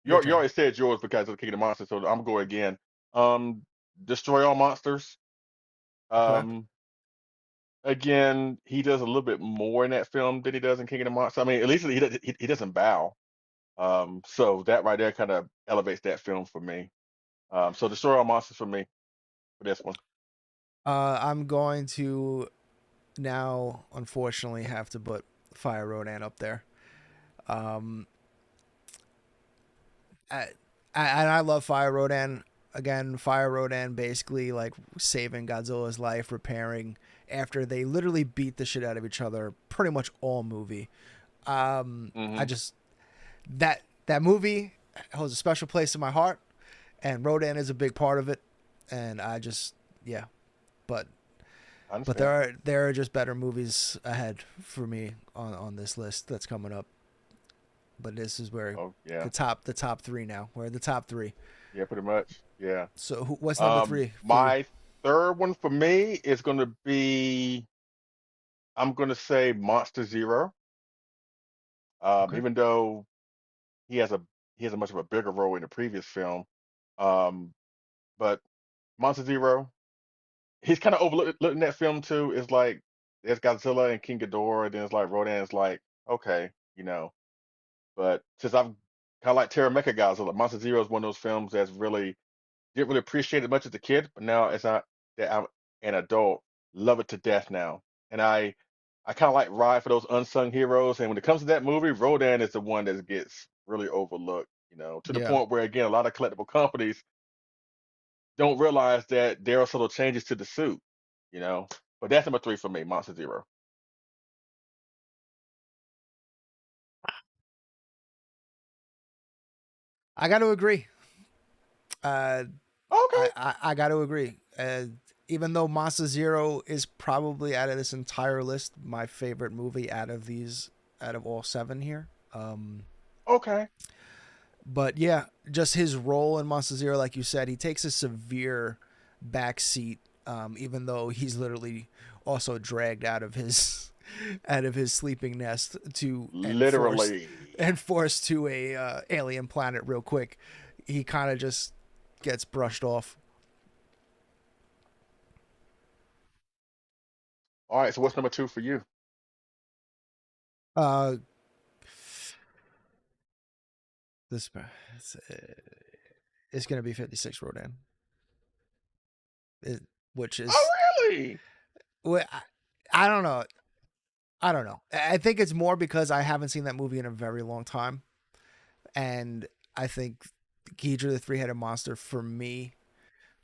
Your You turn. already said yours because of the King of the Monsters, so I'm gonna go again. Um, Destroy All Monsters. Okay. Um, Again, he does a little bit more in that film than he does in King of the Monsters. I mean, at least he doesn't bow. So that right there kind of elevates that film for me. So Destroy All Monsters for me for this one. I'm going to now, unfortunately, have to put Fire Rodan up there. Um, I, and I love Fire Rodan. Again, Fire Rodan basically like saving Godzilla's life, repairing after they literally beat the shit out of each other pretty much all movie. I Hmm. just that movie holds a special place in my heart, and Rodan is a big part of it. And I just yeah, but I but understand. there are just better movies ahead for me on this list that's coming up. But this is where Oh yeah, the top three now. We're the top three. yeah, pretty much. Yeah. So what's number three for you? My third one for me is gonna be I'm gonna say Monster Zero. Okay. Even though he has a he has a much of a bigger role in the previous film. Um, but Monster Zero, he's kind of overlooked in that film too. It's like there's Godzilla and King Ghidorah, then it's like Rodan's like, okay, you know. But since I'm kind of like Terra Mecha Godzilla, Monster Zero is one of those films that's really didn't really appreciate it much as a kid, but now it's not that I'm an adult, love it to death now. And I kind of like ride for those unsung heroes. And when it comes to that movie, Rodan is the one that gets really overlooked, to the Yeah. point where again a lot of collectible companies don't realize that there are subtle changes to the suit, you know. But that's number three for me, Monster Zero. I got to agree. Uh, Okay, I got to agree. Even though Monster Zero is probably out of this entire list my favorite movie out of all 7 here. okay. But yeah, just his role in Monster Zero, like you said, he takes a severe backseat. Even though he's literally also dragged out of his out of his sleeping nest to Literally. and forced to a alien planet real quick. He kind of just gets brushed off. All right, so what's number two for you? Uh, this it's gonna be 56 Rodan, it, which Oh, is really? I don't know. I don't know. I think it's more because I haven't seen that movie in a very long time. And I think Ghidra the three-headed monster for me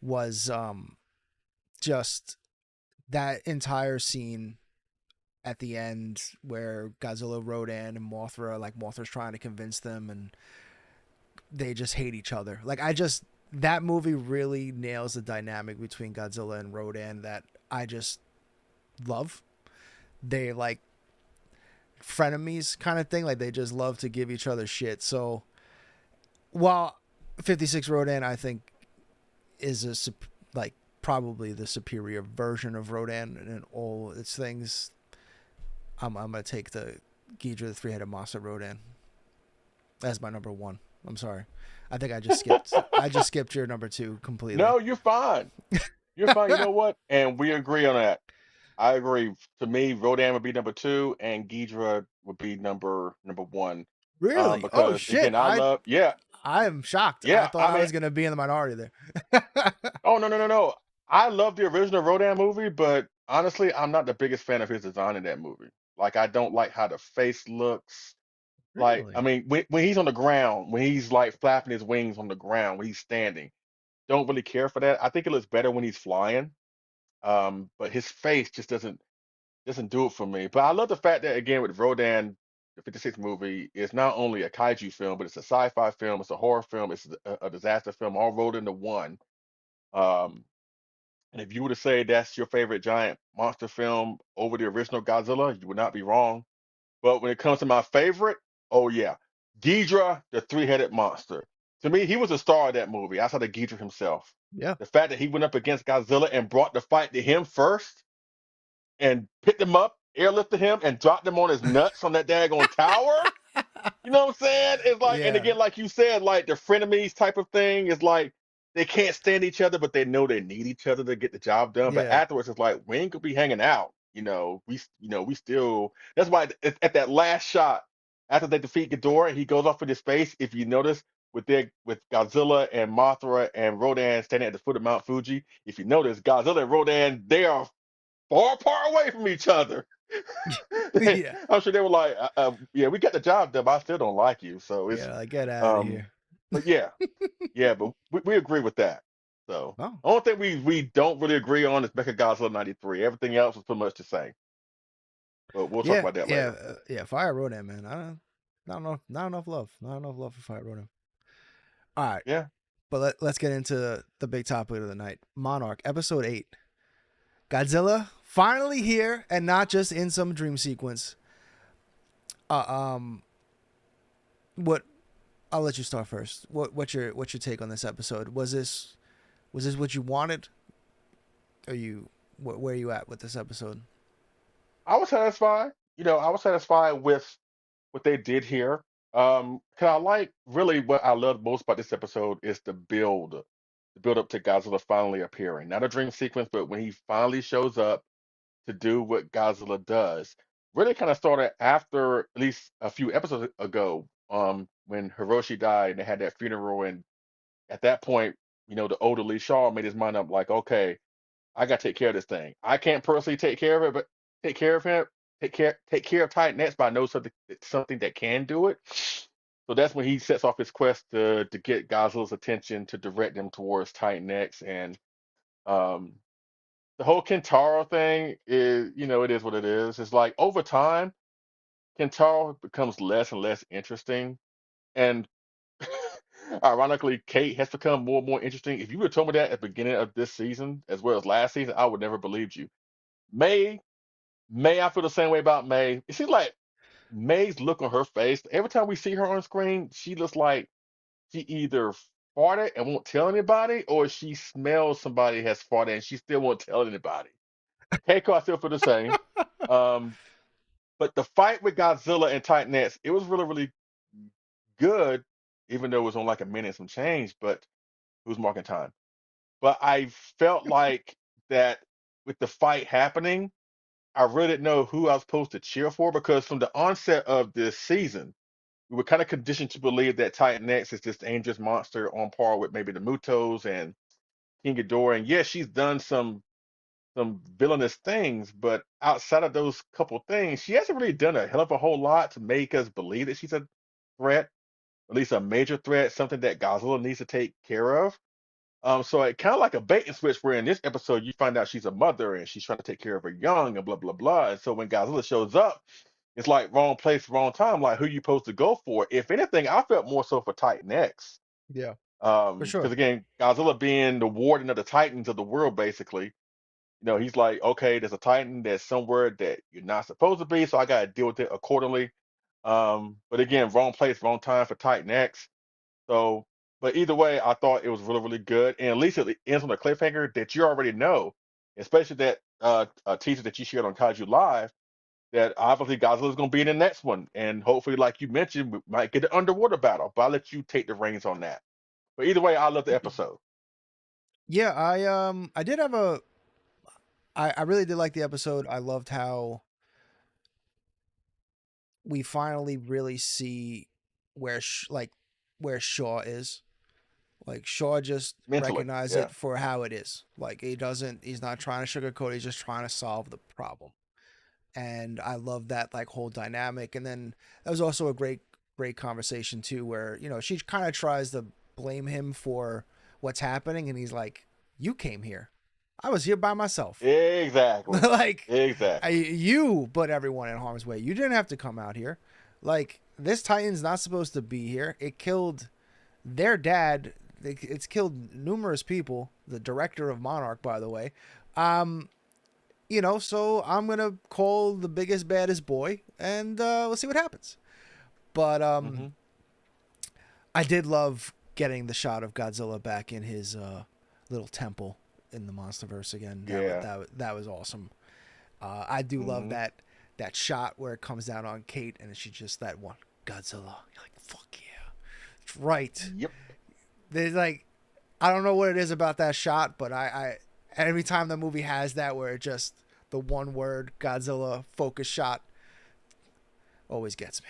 was just that entire scene at the end where Godzilla, Rodan, and Mothra, like Mothra's trying to convince them, and they just hate each other. Like I just that movie really nails the dynamic between Godzilla and Rodan that I just love. They like frenemies kind of thing. Like they just love to give each other shit. So while 56 Rodan, I think is like probably the superior version of Rodan and all its things. I'm gonna take the Ghidra the three-headed monster Rodan as my number one. I'm sorry. I think I just skipped your number two completely. No, you're fine. You're fine. You know what? And we agree on that. I agree. To me, Rodan would be number two, and Ghidra would be number one. Really? Oh Because shit! again, I love. Yeah, I am shocked. I yeah. thought I I mean, was gonna be in the minority there. oh no, no, no, no. I love the original Rodan movie, but honestly, I'm not the biggest fan of his design in that movie. Like, I don't like how the face looks. Like, I Really? mean, when he's on the ground, when he's like flapping his wings on the ground, when he's standing, don't really care for that. I think it looks better when he's flying. But his face just doesn't do it for me. But I love the fact that again with Rodan, the 56 movie is not only a kaiju film, but it's a sci-fi film, it's a horror film, it's a disaster film, all rolled into one. Um, and if you were to say that's your favorite giant monster film over the original Godzilla, you would not be wrong. But when it comes to my favorite, oh yeah, Ghidra, the three-headed monster. To me, he was the star of that movie outside of Ghidra himself. Yeah. The fact that he went up against Godzilla and brought the fight to him first and picked him up, airlifted him, and dropped him on his nuts on that daggone tower. You know what I'm saying? It's like, and Yeah. again, like you said, like the frenemies type of thing is like they can't stand each other, but they know they need each other to get the job done. But Yeah. afterwards, it's like we ain't gonna be hanging out. We still. That's why at that last shot after they defeat Ghidorah and he goes off into space. If you notice, with Godzilla and Mothra and Rodan standing at the foot of Mount Fuji, if you notice, Godzilla and Rodan they are far, far away from each other. Yeah. I'm sure they were like, yeah, we got the job done, but I still don't like you. So it's, Yeah. Like get out of um, here. but yeah, yeah, but we agree with that. So Oh. the only thing we don't really agree on is Mechagodzilla '93. Everything else is pretty much the same. But we'll talk Yeah. about that Yeah. later. Yeah. Fire Rodan, man. I don't know. Not enough love. Not enough love for Fire Rodan. All right. Yeah, But let's get into the big topic of the night. Monarch, episode 8. Godzilla finally here and not just in some dream sequence. Uh, um, what? I'll let you start first. What's your take on this episode? Was this what you wanted? Are you where are you at with this episode? I was satisfied. I was satisfied with what they did here. 'Cause I like really what I love most about this episode is the build up to Godzilla finally appearing. Not a dream sequence, but when he finally shows up to do what Godzilla does. Really kind of started after at least a few episodes ago, when Hiroshi died and they had that funeral. And at that point, the older Lee Shaw made his mind up like, okay, I got to take care of this thing. I can't personally take care of it, but take care of him, take care of Titan X, but I know something that can do it. So that's when he sets off his quest to get Godzilla's attention to direct them towards Titan X. And um, the whole Kentaro thing is, it is what it is. It's like over time, Kentaro becomes less and less interesting. And ironically, Kate has become more and more interesting. If you would have told me that at the beginning of this season, as well as last season, I would never believed you. May, May, I feel the same way about May. It seems like May's look on her face, every time we see her on screen, she looks like she either farted and won't tell anybody, or she smells somebody has farted and she still won't tell anybody. Keiko, I still feel the same. Um, but the fight with Godzilla and Titan X, it was really, really good, even though it was on like a minute and some change, but it was marking time. But I felt like that with the fight happening, I really didn't know who I was supposed to cheer for because from the onset of this season, we were kind of conditioned to believe that Titan X is this dangerous monster on par with maybe the Mutos and King Ghidorah. And yes, she's done some villainous things, but outside of those couple things, she hasn't really done a hell of a whole lot to make us believe that she's a threat. at least a major threat, something that Godzilla needs to take care of. So it kind of like a bait and switch where in this episode you find out she's a mother and she's trying to take care of her young and blah blah blah. And so when Godzilla shows up, it's like wrong place, wrong time. Like who you supposed to go for? If anything, I felt more so for Titan X. Yeah, for Because sure. again, Godzilla being the warden of the Titans of the world, basically, he's like, okay, there's a Titan that's somewhere that you're not supposed to be, so I gotta deal with it accordingly. But again, wrong place, wrong time for Titan X. So, but either way, I thought it was really, really good, and at least it ends on a cliffhanger that you already know, especially that teaser that you shared on Kaiju Live. That obviously Godzilla's going to be in the next one, and hopefully, like you mentioned, we might get an underwater battle. But I'll let you take the reins on that. But either way, I love the episode. Yeah, I did have a I really did like the episode. I loved how we finally really see where where Shaw is. Like Shaw just Mentally, recognize yeah, it for how it is. Like he's not trying to sugarcoat it, he's just trying to solve the problem. And I love that like whole dynamic. And then that was also a great conversation too, where she kind of tries to blame him for what's happening, and he's like, "You came here, I was here by myself." exactly, Like, exactly. you put everyone in harm's way. You didn't have to come out here. Like, this Titan's not supposed to be here. It killed their dad. It's killed numerous people. The director of Monarch, by the way. Um, so I'm gonna call the biggest baddest boy, and we'll see what happens. But Hmm. I did love getting the shot of Godzilla back in his little temple in the MonsterVerse again. Yeah. That was awesome. I do love Hmm. that shot where it comes down on Kate and she's just that one Godzilla. You're like, fuck yeah, it's right. Yep. There's like, I don't know what it is about that shot, but I every time the movie has that where it just the one word Godzilla focus shot always gets me.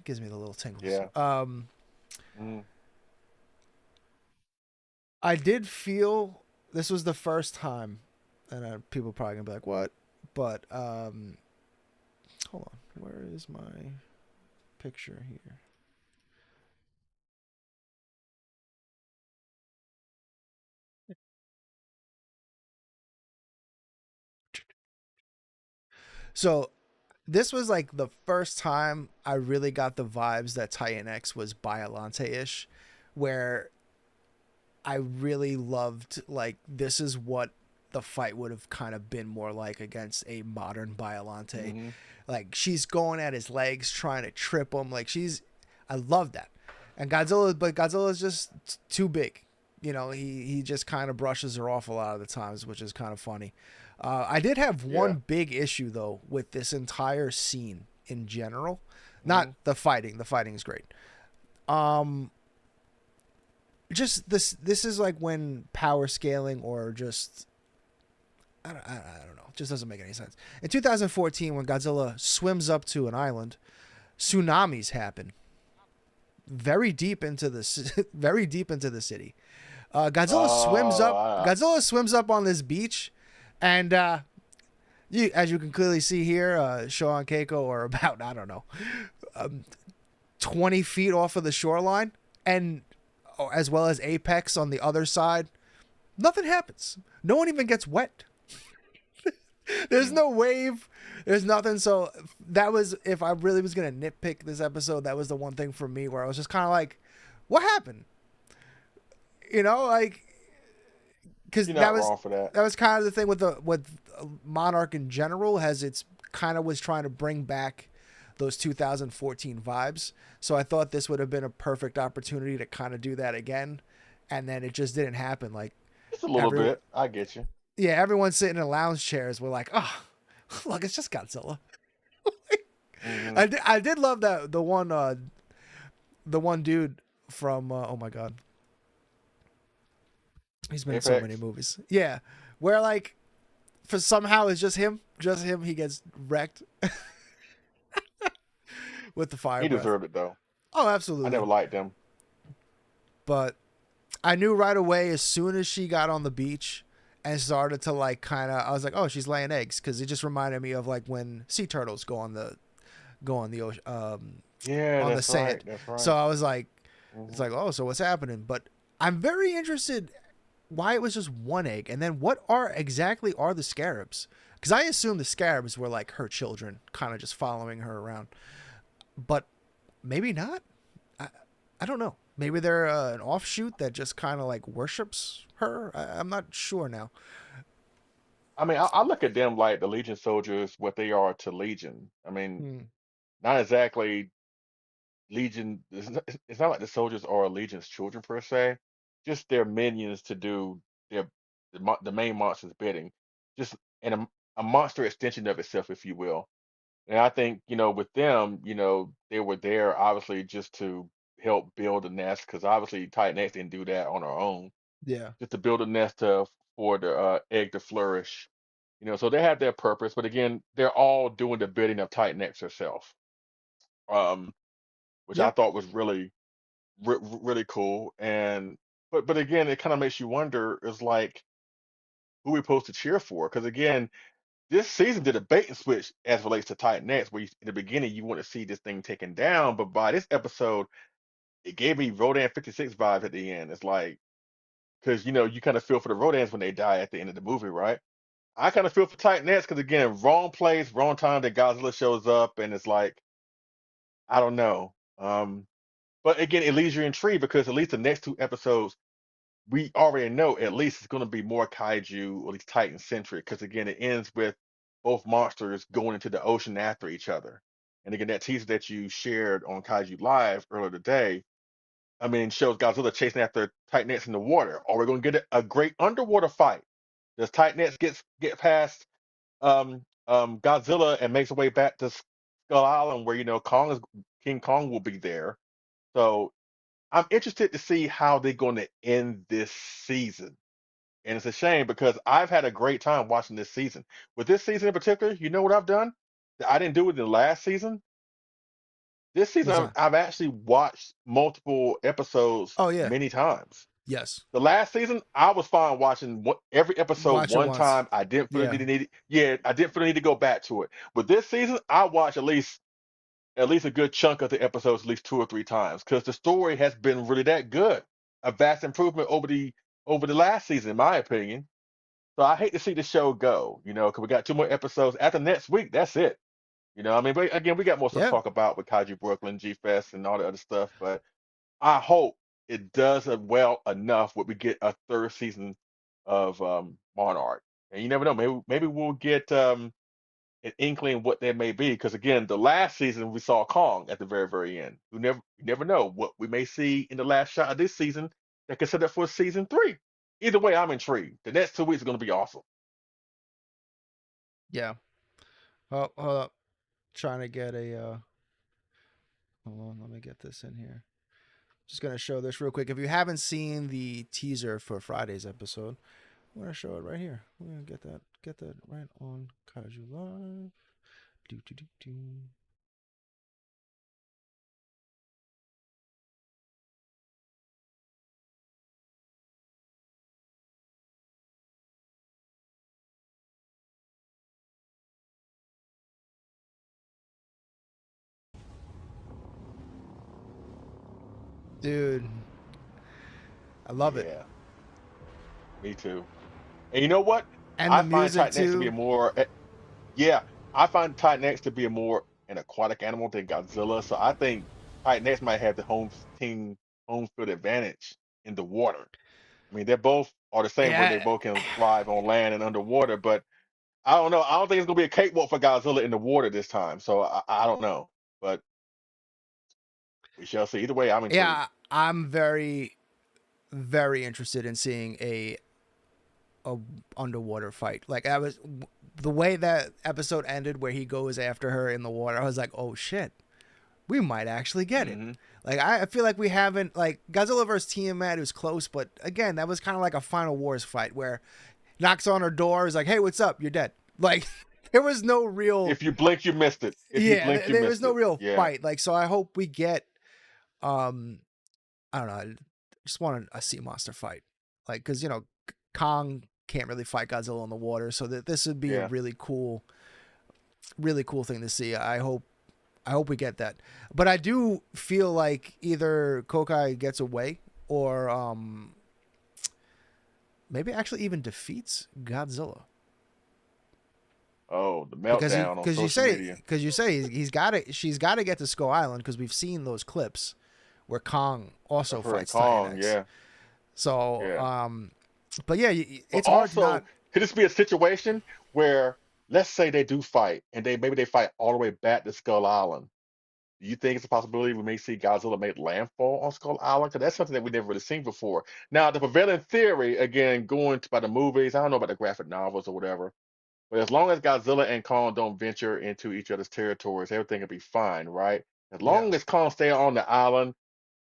Gives me the little tingles. Yeah. Mm. I did feel this was the first time, and people are probably gonna be like, "What?" But hold on, where is my picture here? So this was like the first time I really got the vibes that Titan X was Biolante ish, where I really loved like this is what the fight would have kind of been more like against a modern Biolante. Hmm. Like she's going at his legs, trying to trip him. I love that. And Godzilla's just too big. He just kind of brushes her off a lot of the times, which is kind of funny. I did have Yeah. one big issue though with this entire scene in general. Not Hmm. the fighting. The fighting is great. Um, just this is like when power scaling or just I don't know. It just doesn't make any sense. In 2014, when Godzilla swims up to an island, tsunamis happen very deep into the very deep into the city. Godzilla swims Oh, up. Godzilla swims up on this beach, and as you can clearly see here, Shaw and Keiko are about I don't know, 20 feet off of the shoreline, and as well as Apex on the other side. Nothing happens. No one even gets wet. There's mm, no wave. There's nothing. So that was, if I really was gonna nitpick this episode, that was the one thing for me where I was just kind of like, what happened? Like because you're not wrong for that. that was kind of the thing with the with Monarch in general, has it's kind of was trying to bring back those 2014 vibes. So I thought this would have been a perfect opportunity to kind of do that again, and then it just didn't happen. Like Just a little every bit. I get you. yeah, everyone sitting in lounge chairs were like, oh, look, it's just Godzilla. Hmm. I did love that the one dude from oh my god, he's been in so many Apex. movies. Yeah, where like for somehow it's just him. He gets wrecked with the fire He breath. deserved it though. Oh, I never absolutely. liked him. But I knew right away as soon as she got on the beach and started to like kind of, I was like, oh, she's laying eggs because it just reminded me of like when sea turtles go on the Yeah, on the that's right. sand. That's So right. I was like, it's Hmm. like, oh, so what's happening? But I'm very interested why it was just one egg, and then what are exactly are the scarabs? Because I assume the scarabs were like her children, kind of just following her around, but maybe not. I, I don't know. Maybe they're an offshoot that just kind of like worships her. I'm not sure now. I mean, I look at them like the Legion soldiers, what they are to Legion. I mean, Hmm. not exactly Legion. It's not like the soldiers are Legion's children per se. Just their minions to do their the main monster's bidding. Just and a monster extension of itself, if you will. And I think, with them, they were there obviously just to help build a nest because obviously Titan X didn't do that on our own, Yeah. just to build a nest for the egg to flourish. So they have their purpose, but again, they're all doing the bidding of Titan X herself, um, which I Yep. thought was really cool. And but again, it kind of makes you wonder, is like who we supposed to cheer for? Because again, this season did a bait and switch as relates to Titan X, where in the beginning you want to see this thing taken down, but by this episode, it gave me Rodan 56 vibes at the end. It's like, because you kind of feel for the Rodans when they die at the end of the movie, right? I kind of feel for Titan X because again, wrong place, wrong time that Godzilla shows up, and it's like, I don't know. But again, it leaves you intrigued because at least the next two episodes, we already know at least it's going to be more kaiju, or at least Titan centric, because again, it ends with both monsters going into the ocean after each other. And again, that teaser that you shared on Kaiju Live earlier today, I mean, shows Godzilla chasing after Titan X in the water. Are we going to get a great underwater fight? Does Titan X get past Godzilla and makes her way back to Skull Island, where King Kong will be there? So I'm interested to see how they're going to end this season. And it's a shame because I've had a great time watching this season. With this season in particular, you know what I've done? That I didn't do it in the last season. This season, What's I've, that? I've actually watched multiple episodes Oh yeah. many times. Yes. The last season, I was fine watching every episode Watch it one once. time. I didn't feel the Yeah. need. Yeah, I didn't feel the need to go back to it. But this season, I watched at least a good chunk of the episodes at least two or three times because the story has been really that good. A vast improvement over the last season, in my opinion. So I hate to see the show go, because we got two more episodes after next week. That's it. I mean, but again, we got more stuff to Yeah. talk about with Kaiju Brooklyn, G Fest, and all the other stuff. But I hope it does it well enough where we get a third season of Monarch. And you never know, maybe we'll get an inkling what that may be. Because again, the last season we saw Kong at the very, very end. You never know what we may see in the last shot of this season that could set up for season three. Either way, I'm intrigued. The next 2 weeks are going to be awesome. Yeah. Oh, hold up. Trying to get a. Hold on. Let me get this in here. Just gonna show this real quick. If you haven't seen the teaser for Friday's episode, I'm gonna show it right here. We're gonna get that right on Kaiju Live. Do do do do. Dude, I love it. Yeah, me too. And you know what? And the I find music Titan X to be too. a more yeah, I find Titan X to be a more an aquatic animal than Godzilla. So I think Titan X might have the home field advantage in the water. I mean, they both are the same where they Yeah. both can thrive on land and underwater, but I don't know. I don't think it's gonna be a cakewalk for Godzilla in the water this time. So I don't know, but we shall see. Either way, I'm intrigued. Yeah, I'm very very interested in seeing a underwater fight. Like I was the way that episode ended where he goes after her in the water. I was like, "Oh shit. We might actually get it." Hmm. Like I feel like we haven't like Godzilla versus Tiamat. It was close, but again, that was kind of like a Final Wars fight where knocks on her door, is like, "Hey, what's up? You're dead." Like there was no real, If you blink, you missed it. If you yeah, blink, you there was missed no it. real Yeah, fight. Like so, I hope we get, um, I don't know, I just want a sea monster fight, like because Kong can't really fight Godzilla in the water, so that this would be a yeah. really cool thing to see. I hope I hope we get that. But I do feel like either Kokai gets away or maybe actually even defeats Godzilla. Oh, the Because meltdown on social media. you say he's got to she's got to get to Skull Island because we've seen those clips where Kong also Of her and fights Kong, Titanex. yeah, So yeah. but yeah, But it's hard to also, not. could this be a situation where, let's say they do fight, and they fight all the way back to Skull Island? Do you think it's a possibility we may see Godzilla make landfall on Skull Island? Because that's something that we've never really seen before. Now, the prevailing theory, again, by the movies, I don't know about the graphic novels or whatever, but as long as Godzilla and Kong don't venture into each other's territories, everything will be fine, right? As Yeah. long as Kong stay on the island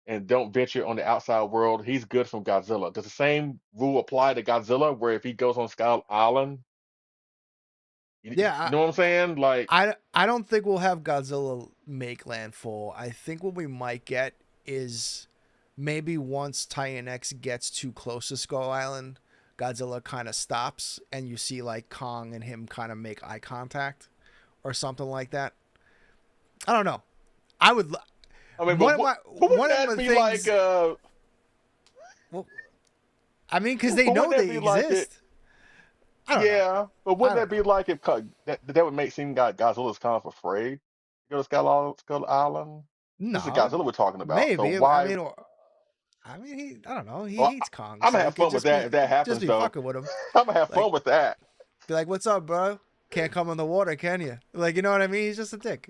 and don't venture on the outside world, he's good from Godzilla. Does the same rule apply to Godzilla, where if he goes on Skull Island, you Yeah, know what I'm saying? Like, I don't think we'll have Godzilla make landfall. I think what we might get is maybe once Titan X gets too close to Skull Island, Godzilla kind of stops and you see like Kong and him kind of make eye contact or something like that. I don't know. I would I mean, but wouldn't one of that the be like, things. Well, I mean, because they but wouldn't know that they be like it? exist. I don't know. Yeah, but I wouldn't don't that be know. like if that would make seem like Godzilla's kind of afraid to go to Skull Island? This is No, Godzilla we're talking about. So maybe. why? I mean, I don't know. He Well, hates Kong, I'm so gonna he have could fun with that if that just happens, be though. fucking with him. I'm gonna have Like, fun with that. be like, "What's up, bro? Can't come in the water, can you?" Like, you know what I mean? He's just a dick.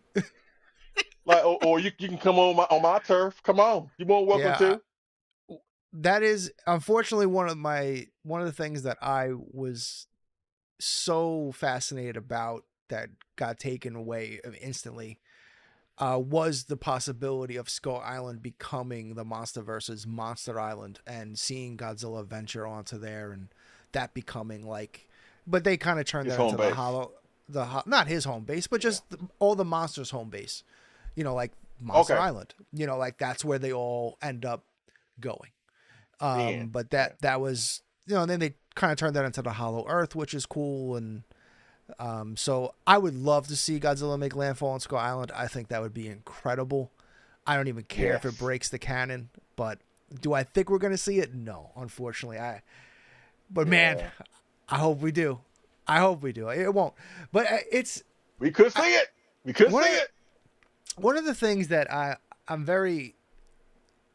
Like, or you can come on my turf. Come on, you more welcome Yeah, to. that is unfortunately one of the things that I was so fascinated about that got taken away instantly was the possibility of Skull Island becoming the Monster versus Monster Island and seeing Godzilla venture onto there and that becoming like, but they kind of turned His that home into the base. hollow, not his home base, but Yeah. just all the monsters' home base. You know, like Monster Okay. Island. You know, like that's where they all end up going. Then. But Yeah. that was and then they kind of turned that into the Hollow Earth, which is cool and so I would love to see Godzilla make landfall on Skull Island. I think that would be incredible. I don't even care if it Yes. breaks the canon, but do I think we're gonna see it? No, unfortunately. But man, Yeah. I hope we do. I hope we do. It won't, but it's We could I, see it. We could see one of it. one of the things that I'm very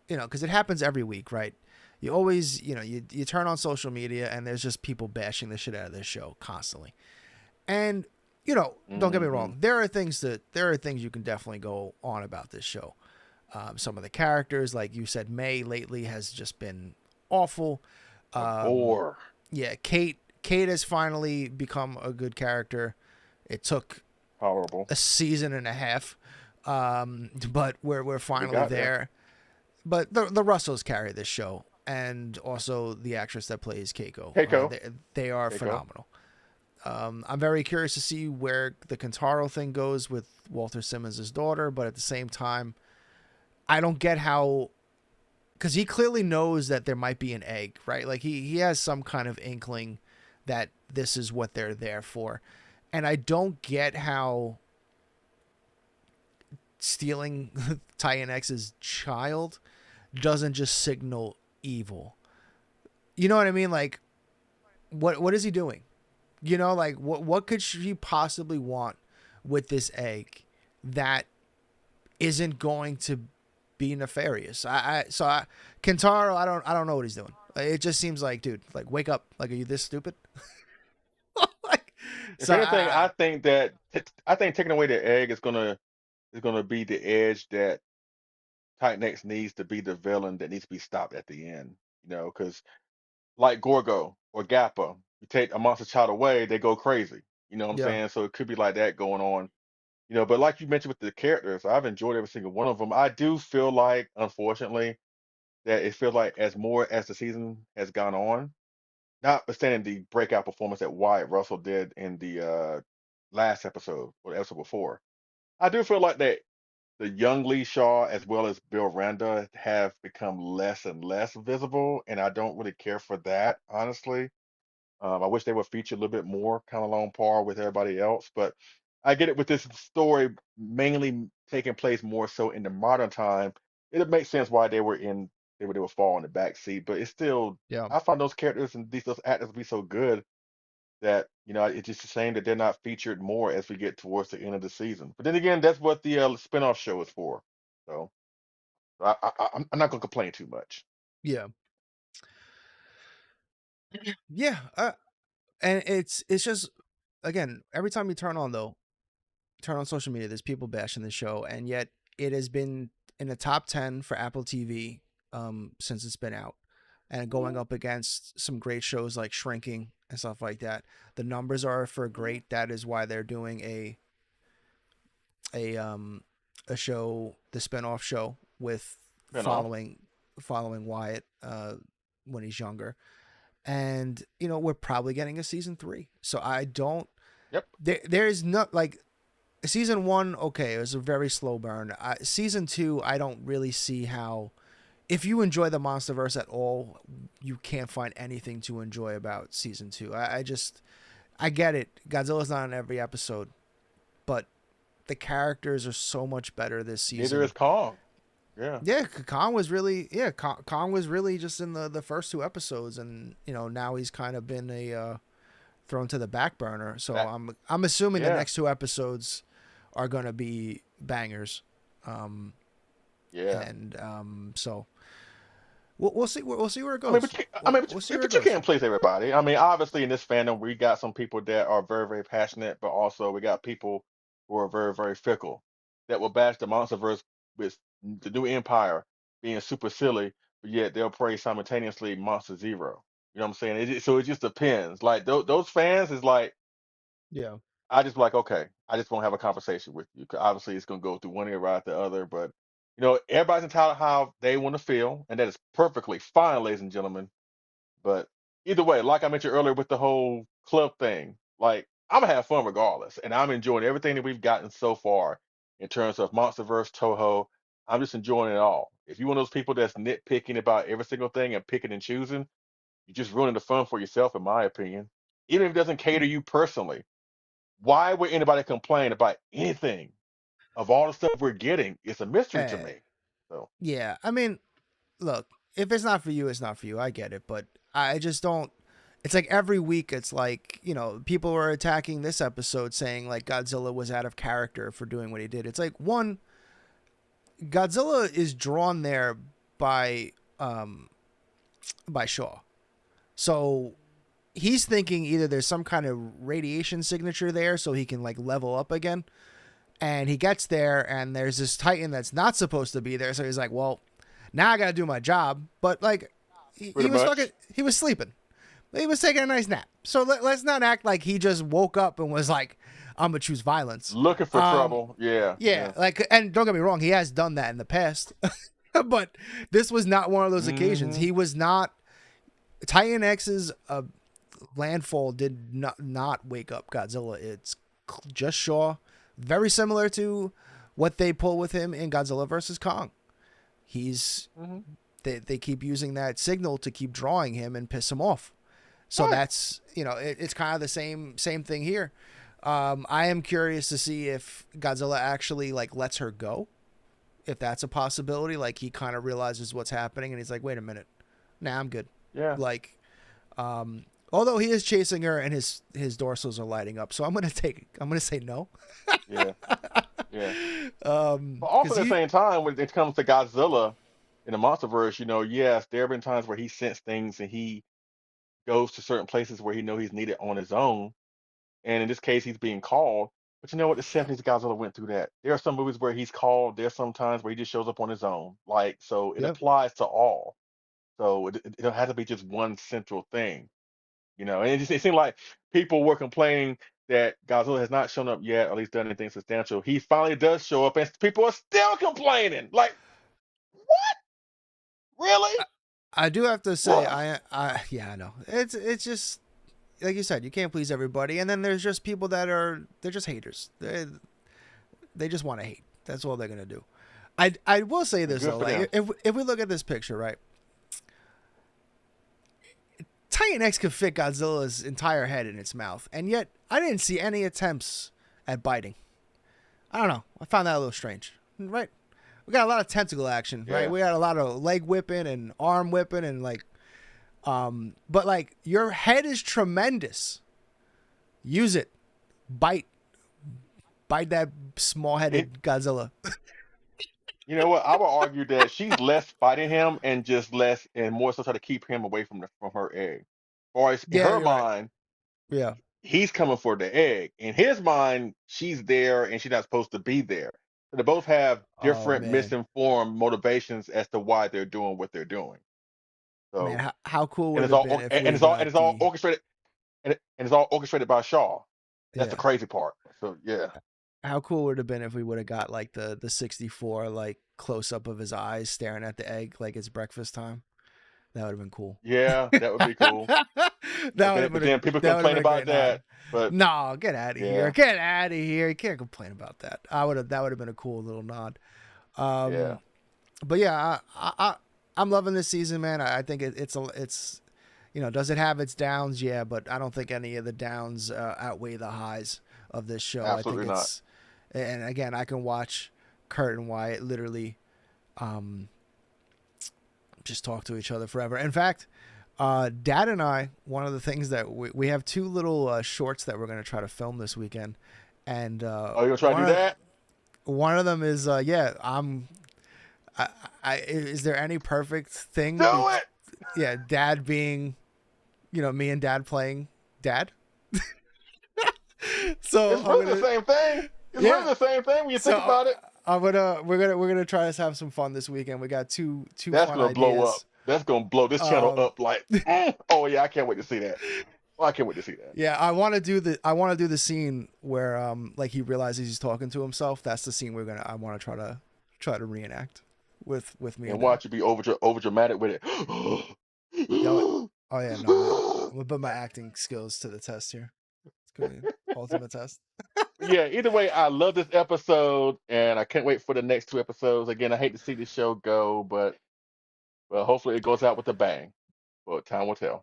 because it happens every week, right? You always you turn on social media and there's just people bashing the shit out of this show constantly. And don't get me Hmm. wrong. There are things you can definitely go on about this show. Some of the characters, like you said, May lately has just been awful. A Um, bore. yeah, Kate has finally become a good character. It took Tolerable. a season and a half, but we're But we finally got there. there. But the Russos carry this show, and also the actress that plays Keiko. Keiko. They are Keiko. phenomenal. I'm very curious to see where the Kentaro thing goes with Walter Simmons' daughter, but at the same time, I don't get how because he clearly knows that there might be an egg, right? Like he has some kind of inkling that this is what they're there for, and I don't get how stealing Titan X's child doesn't just signal evil. You know what I mean? Like what is he doing? Like what could she possibly want with this egg that isn't going to be nefarious? Kentaro, I don't know what he's doing. It just seems like, dude, like wake up. Like, are you this stupid? like, If so anything, I I think taking away the egg is gonna be the edge that Titan X needs to be the villain that needs to be stopped at the end. Because like Gorgo or Gappa, you take a monster child away, they go crazy. You know what I'm yeah saying? So it could be like that going on. But like you mentioned with the characters, I've enjoyed every single one of them. I do feel like, unfortunately, that it feels like as more as the season has gone on, notwithstanding the breakout performance that Wyatt Russell did in the last episode or the episode before, I do feel like that the young Lee Shaw as well as Bill Randa have become less and less visible, and I don't really care for that, honestly. I wish they would feature a little bit more, kind of on par with everybody else. But I get it with this story mainly taking place more so in the modern time. It makes sense why they would fall in the back seat, but it's still Yeah. I find those characters and those actors to be so good that it's just a shame that they're not featured more as we get towards the end of the season. But then again, that's what the spinoff show is for. So I'm not gonna complain too much. Yeah. Yeah. And it's just, again, every time you turn on social media, there's people bashing the show, and yet it has been in the top 10 for Apple TV since it's been out, and going up against some great shows like Shrinking and stuff like that. The numbers are for great. That is why they're doing a um a show, the spinoff show with Spinoff. following Wyatt when he's younger. And we're probably getting a season 3. So I don't Yep. there's not like season 1. Okay, it was a very slow burn. Season 2, I don't really see how, if you enjoy the MonsterVerse at all, you can't find anything to enjoy about season 2. I get it, Godzilla's not in every episode, but the characters are so much better this Neither is season. Kong. Yeah. Yeah, Kong was really just in the first 2 episodes, and now he's kind of been thrown to the back burner. So That. I'm assuming the Yeah. next 2 episodes are gonna be bangers, Yeah. and so we'll see where it I mean, goes. We'll see where it but you goes. can't please everybody. I mean, obviously in this fandom, we got some people that are very, very passionate, but also we got people who are very, very fickle that will bash the MonsterVerse with the new Empire being super silly, but yet they'll praise simultaneously Monster Zero. You know what I'm saying? So it just depends. Like those fans is like, Yeah. I just like, okay, I just won't have a conversation with you. 'Cause obviously, it's gonna go through one ear right out the other. But everybody's entitled how they want to feel, and that is perfectly fine, ladies and gentlemen. But either way, like I mentioned earlier with the whole club thing, like I'm gonna have fun regardless, and I'm enjoying everything that we've gotten so far in terms of MonsterVerse, Toho. I'm just enjoying it all. If you're one of those people that's nitpicking about every single thing and picking and choosing, you're just ruining the fun for yourself, in my opinion. Even if it doesn't cater to you personally, why would anybody complain about anything of all the stuff we're getting? It's a mystery to Eh, me. So yeah. I mean, look, if it's not for you, it's not for you. I get it, but I just don't. It's like every week, it's like, people were attacking this episode saying like Godzilla was out of character for doing what he did. It's like, one, Godzilla is drawn there by by Shaw. So he's thinking either there's some kind of radiation signature there so he can like level up again. And he gets there and there's this Titan that's not supposed to be there. So he's like, well, now I got to do my job. But like, he pretty was fucking, much he was sleeping. He was taking a nice nap. So let's not act like he just woke up and was like, I'm going to choose violence. looking for trouble. Yeah, Yeah. yeah. Like, and don't get me wrong, he has done that in the past. But this was not one of those occasions. Hmm. He was not. Titan X's landfall did not wake up Godzilla. It's just Shaw, very similar to what they pull with him in Godzilla versus Kong. He's Hmm. they keep using that signal to keep drawing him and piss him off. So Right. that's it's kind of the same thing here. I am curious to see if Godzilla actually like lets her go, if that's a possibility. Like he kind of realizes what's happening and he's like, wait a minute, nah, I'm good. Yeah, Like, although he is chasing her and his dorsals are lighting up, so I'm gonna say no. yeah, yeah. But also Because at the he, same time, when it comes to Godzilla in the MonsterVerse, yes, there have been times where he sensed things and he goes to certain places where he know he's needed on his own. And in this case, he's being called. But you know what? The yeah, 70s Godzilla went through that. There are some movies where he's called. There's some times where he just shows up on his own. Like, so it yeah, applies to all. So it don't have to be just one central thing. And it seemed like people were complaining that Godzilla has not shown up yet, or at least done anything substantial. He finally does show up, and people are still complaining. Like, what? Really? I do have to say, Bruh. yeah, I know. It's just like you said, you can't please everybody, and then there's just people that they're just haters. They just want to hate. That's all they're gonna do. I will say this Good though, for them. like if we look at this picture, right, Titan X could fit Godzilla's entire head in its mouth, and yet I didn't see any attempts at biting. I don't know. I found that a little strange. Right? We got a lot of tentacle action, right? Yeah. We got a lot of leg whipping and arm whipping and like, but like your head is tremendous. Use it. Bite that It, small-headed Godzilla. you know what? I would argue that she's less fighting him and just less and more so try to keep him away from her egg. Or in Yeah, her you're right. mind, Yeah. he's coming for the egg. In his mind, she's there and she's not supposed to be there. So they both have Oh different man, misinformed motivations as to why they're doing what they're doing. man, So how cool and would it it's have all been if and we it's got all the orchestrated and it's all orchestrated by Shaw. That's the yeah. crazy part. So yeah. How cool would it have been if we would have got like the 64 like close up of his eyes staring at the egg like it's breakfast time? That would have been cool. Yeah, that would be cool. That would have But been a then people that would have complain been a about great that. nod. But No, get out of here. yeah, Get out of here. You can't complain about that. That would have been a cool little nod. yeah, But yeah, I'm loving this season, man. I think it's does it have its downs? Yeah, but I don't think any of the downs outweigh the highs of this show. I think absolutely not. and again, I can watch Kurt and Wyatt literally um, just talk to each other forever. In fact, Dad and I, one of the things that we have two little shorts that we're going to try to film this weekend, and Oh, you gonna try to do that? one of them is is there any perfect thing? Do it. Yeah, Dad being, me and Dad playing Dad. So It's really the same thing. It's really the same thing when you think about it. We're gonna try to have some fun this weekend. We got two That's fun gonna blow up. ideas. That's gonna blow this channel Um, up like. Oh yeah, I can't wait to see that. Oh, I can't wait to see that. yeah, I want to do the scene where like he realizes he's talking to himself. That's the scene I want to try to reenact with me And and Dad. watch it be over dramatic with it. Yeah. Oh yeah, no man. I'm gonna put my acting skills to the test here. It's gonna be ultimate test. Yeah, either way, I love this episode, and I can't wait for the next two episodes. Again, I hate to see the show go, but well, hopefully it goes out with a bang. But time will tell.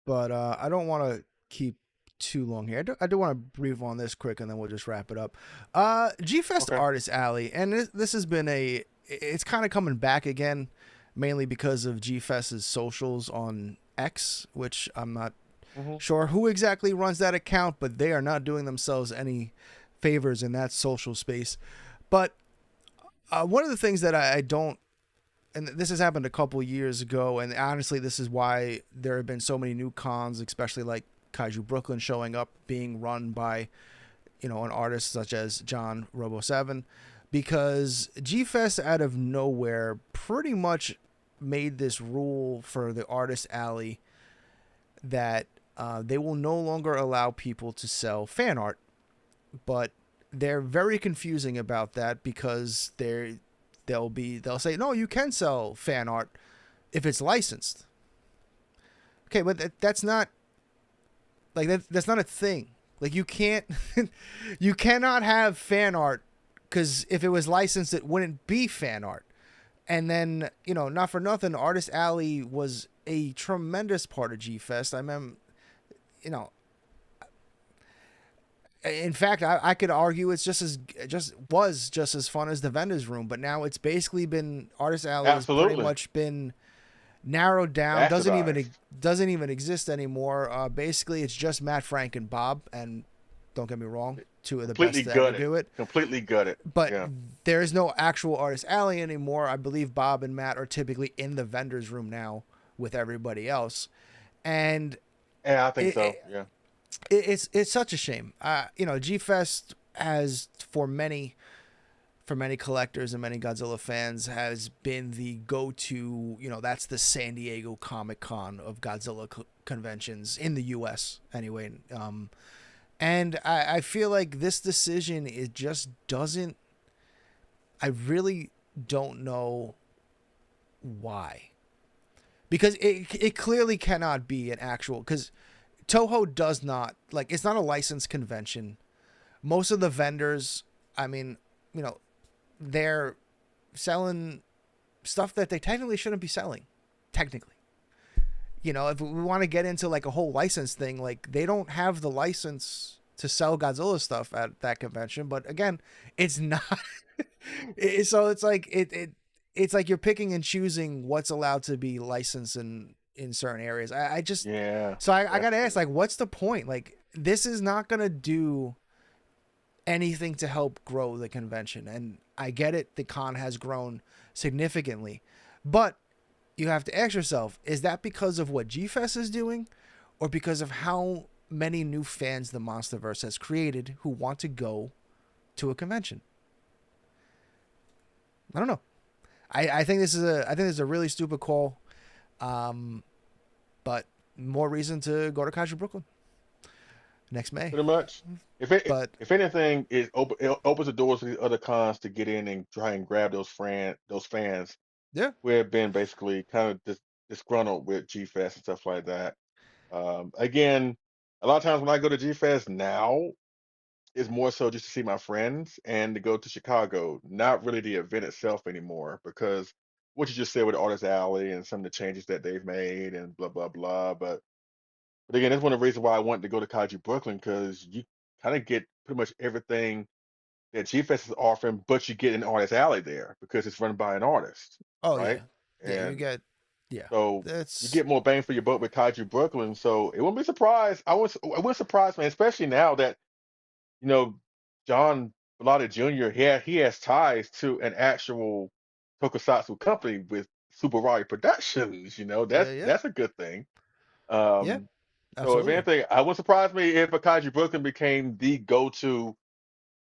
But I don't want to keep too long here. I do want to brief on this quick, and then we'll just wrap it up. G Fest Okay. Artist Alley, and this has been it's kind of coming back again, mainly because of G Fest's socials on X, which I'm not Hmm. sure who exactly runs that account, but they are not doing themselves any favors in that social space. But one of the things that I don't, and this has happened a couple years ago, and honestly, this is why there have been so many new cons, especially like Kaiju Brooklyn showing up, being run by, an artist such as John Robo 7, because G Fest out of nowhere pretty much made this rule for the Artist Alley that they will no longer allow people to sell fan art, but they're very confusing about that because they'll say no, you can sell fan art if it's licensed. Okay, but that's not like that's not a thing. Like you can't you cannot have fan art because if it was licensed, it wouldn't be fan art. And then not for nothing, Artist Alley was a tremendous part of G Fest. I remember, you know, in fact, I could argue it's just as fun as the vendors room, but now it's basically been Artist Alley has pretty Absolutely. much been narrowed down. Bastardized. Doesn't even exist anymore. Basically, it's just Matt, Frank, and Bob. And don't get me wrong, two of the Completely best to ever gutted. do it. Completely gutted. But Yeah. there is no actual Artist Alley anymore. I believe Bob and Matt are typically in the vendors room now with everybody else, and Yeah, I think it, so. Yeah. it's such a shame. G Fest has for many collectors and many Godzilla fans has been the go-to. That's the San Diego Comic Con of Godzilla conventions in the U.S. anyway. And I feel like this decision it just doesn't. I really don't know why, because it clearly cannot be an actual because Toho does not it's not a licensed convention. Most of the vendors, I mean, they're selling stuff that they technically shouldn't be selling. Technically, if we want to get into like a whole license thing, like they don't have the license to sell Godzilla stuff at that convention, but again, it's not. So it's like you're picking and choosing what's allowed to be licensed in certain areas. I just Yeah, so I that's gotta ask, true. like, what's the point? Like, this is not gonna do anything to help grow the convention. And I get it, the con has grown significantly, but you have to ask yourself, is that because of what G-Fest is doing, or because of how many new fans the MonsterVerse has created who want to go to a convention? I don't know. I think this is a really stupid call, um, but more reason to go to Kaiju Brooklyn next May. Pretty much. But If anything, it opens the doors for these other cons to get in and try and grab those fans yeah, who have been basically kind of disgruntled with G Fest and stuff like that. Again, a lot of times when I go to G Fest now, it's more so just to see my friends and to go to Chicago, not really the event itself anymore, because what you just said with Artist Alley and some of the changes that they've made and blah blah blah. But again, that's one of the reasons why I wanted to go to Kaiju Brooklyn, because you kind of get pretty much everything that G Fest is offering, but you get an Artist Alley there because it's run by an artist, oh right? yeah, yeah, you And get yeah. so you That's get more bang for your buck with Kaiju Brooklyn. So it wouldn't be surprised. I wouldn't surprise me, especially now that you know John Bellotti Jr. He has ties to an actual tokusatsu company with Super Mario Productions. yeah, That's a good thing. yeah, Um, so if absolutely. anything, I wouldn't surprise me if Kaiju Brooklyn became the go-to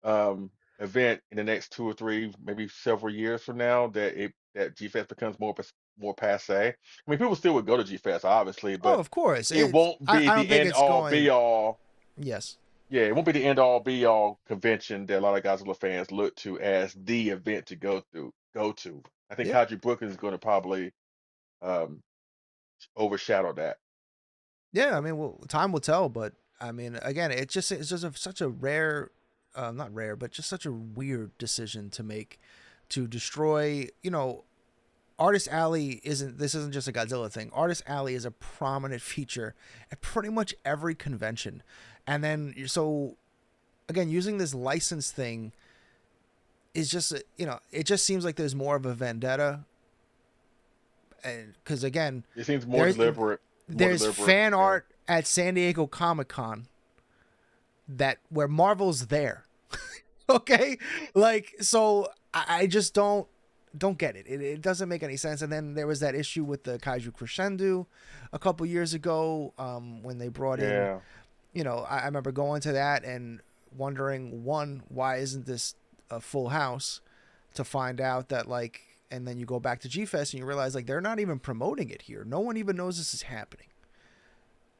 event in the next 2 or 3, maybe several years from now. That G Fest becomes more passe. I mean, people still would go to G Fest, obviously, Oh, but of course. it It's won't be I don't the think end it's all be going. all. Yes. Yeah, it won't be the end all be all convention that a lot of Godzilla fans look to as the event to go to. I think Yeah. Kaiju Brooklyn is going to probably um, overshadow that. Yeah. I So, mean, well, time will tell. But I mean, again, it's just such a rare, not rare, but just such a weird decision to make, to destroy. Artist Alley isn't. This isn't just a Godzilla thing. Artist Alley is a prominent feature at pretty much every convention, and then so again, using this license thing is just it just seems like there's more of a vendetta, and because again, it seems there's more there's deliberate. fan Yeah, art at San Diego Comic Con that where Marvel's there. Okay, like so I just don't get it. It doesn't make any sense. And then there was that issue with the Kaiju Crescendo a couple years ago, when they brought in. yeah, I remember going to that and wondering, one, why isn't this a full house? To find out that, like, and then you go back to G Fest and you realize, like, they're not even promoting it here. No one even knows this is happening.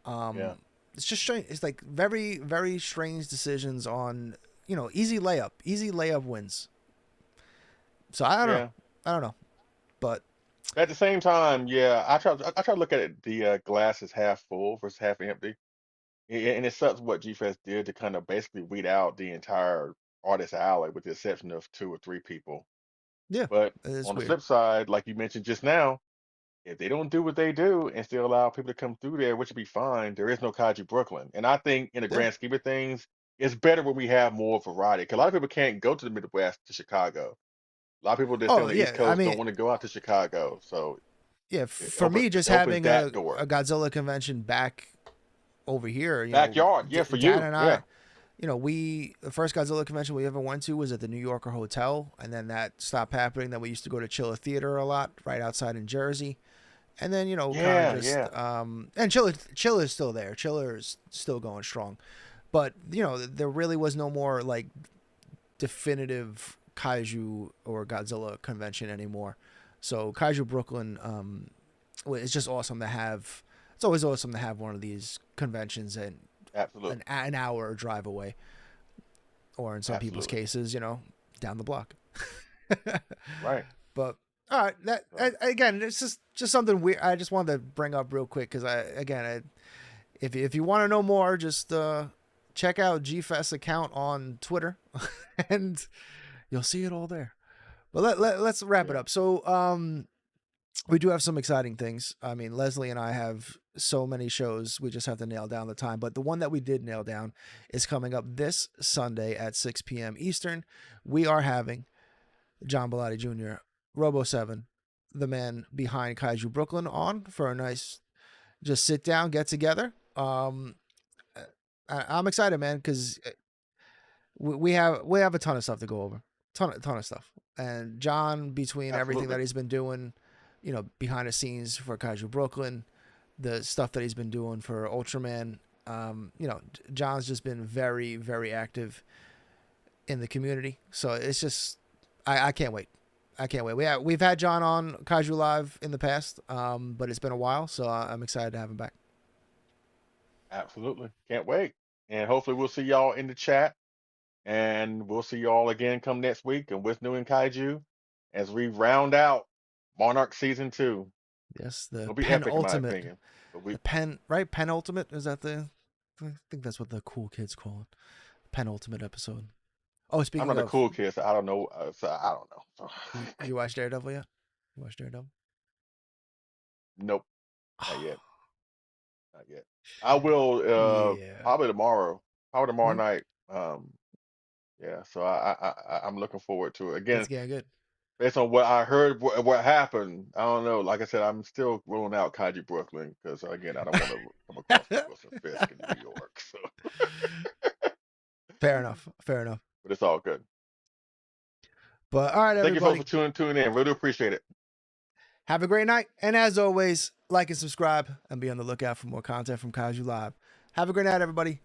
yeah, Um, it's just strange. It's like very, very strange decisions on, easy layup wins. So I don't know. yeah. I don't know. But At the same time, yeah, I try to look at it the glass is half full versus half empty. And it sucks what GFest did to kind of basically weed out the entire artist alley with the exception of 2 or 3 people. yeah, But it's on the weird. flip side, like you mentioned just now, if they don't do what they do and still allow people to come through there, which would be fine, there is no Kaiju Brooklyn. And I think in the Yeah. grand scheme of things, it's better when we have more variety. Because a lot of people can't go to the Midwest to Chicago. A lot of people that stay on Oh, the East yeah. I Coast mean, don't want to go out to Chicago. So yeah, for me, it just opens having that a door. Godzilla convention back over here, Backyard, yeah, for Dad you. and Yeah. I, the first Godzilla convention we ever went to was at the New Yorker Hotel, and then that stopped happening. Then we used to go to Chiller Theater a lot, right outside in Jersey, and then kind of Yeah, just yeah. and Chiller's still there. Chiller's still going strong, but there really was no more like definitive Kaiju or Godzilla convention anymore. So Kaiju Brooklyn, it's just awesome to have. It's always awesome to have one of these conventions and Absolutely. an hour drive away, or in some people's Absolutely. cases, down the block. Right. But all right, So, again, it's just something weird. I just wanted to bring up real quick because if you want to know more, just check out GFest account on Twitter, and you'll see it all there. But let's wrap it yeah. up. So we do have some exciting things. I mean, Leslie and I have so many shows. We just have to nail down the time. But the one that we did nail down is coming up this Sunday at 6 p.m. Eastern. We are having John Bellotti Jr., Robo 7, the man behind Kaiju Brooklyn, on for a nice just sit down, get together. I'm excited, man, because we have a ton of stuff to go over, ton of stuff. And John, between everything Absolutely. that he's been doing, behind the scenes for Kaiju Brooklyn, the stuff that he's been doing for Ultraman, John's just been very, very active in the community. So it's just, I can't wait. I can't wait. We've had John on Kaiju Live in the past, but it's been a while, so I'm excited to have him back. Absolutely. Can't wait. And hopefully we'll see y'all in the chat. And we'll see y'all again come next week and with New and Kaiju as we round out Monarch season 2. Yes, the It'll be epic in my penultimate, opinion. But we right? Penultimate, is that the? I think that's what the cool kids call it. Penultimate episode. Oh, I'm speaking not a of, cool kid, so I don't know. So I don't know. you watched Daredevil yet? You watched Daredevil? Nope, not yet. Not yet. I will Yeah, probably tomorrow. Probably tomorrow hmm night. Yeah, so I'm looking forward to it. it's Again, getting good. based on what I heard, what happened, I don't know. Like I said, I'm still ruling out Kaiji Brooklyn because again, I don't want to come across like Wilson Fisk in New York. So, Fair enough. Fair enough. but it's all good. But all right, Thank you, folks, for everybody, tuning in. Really appreciate it. have a great night. And as always, like and subscribe and be on the lookout for more content from Kaiju Live. Have a great night, everybody.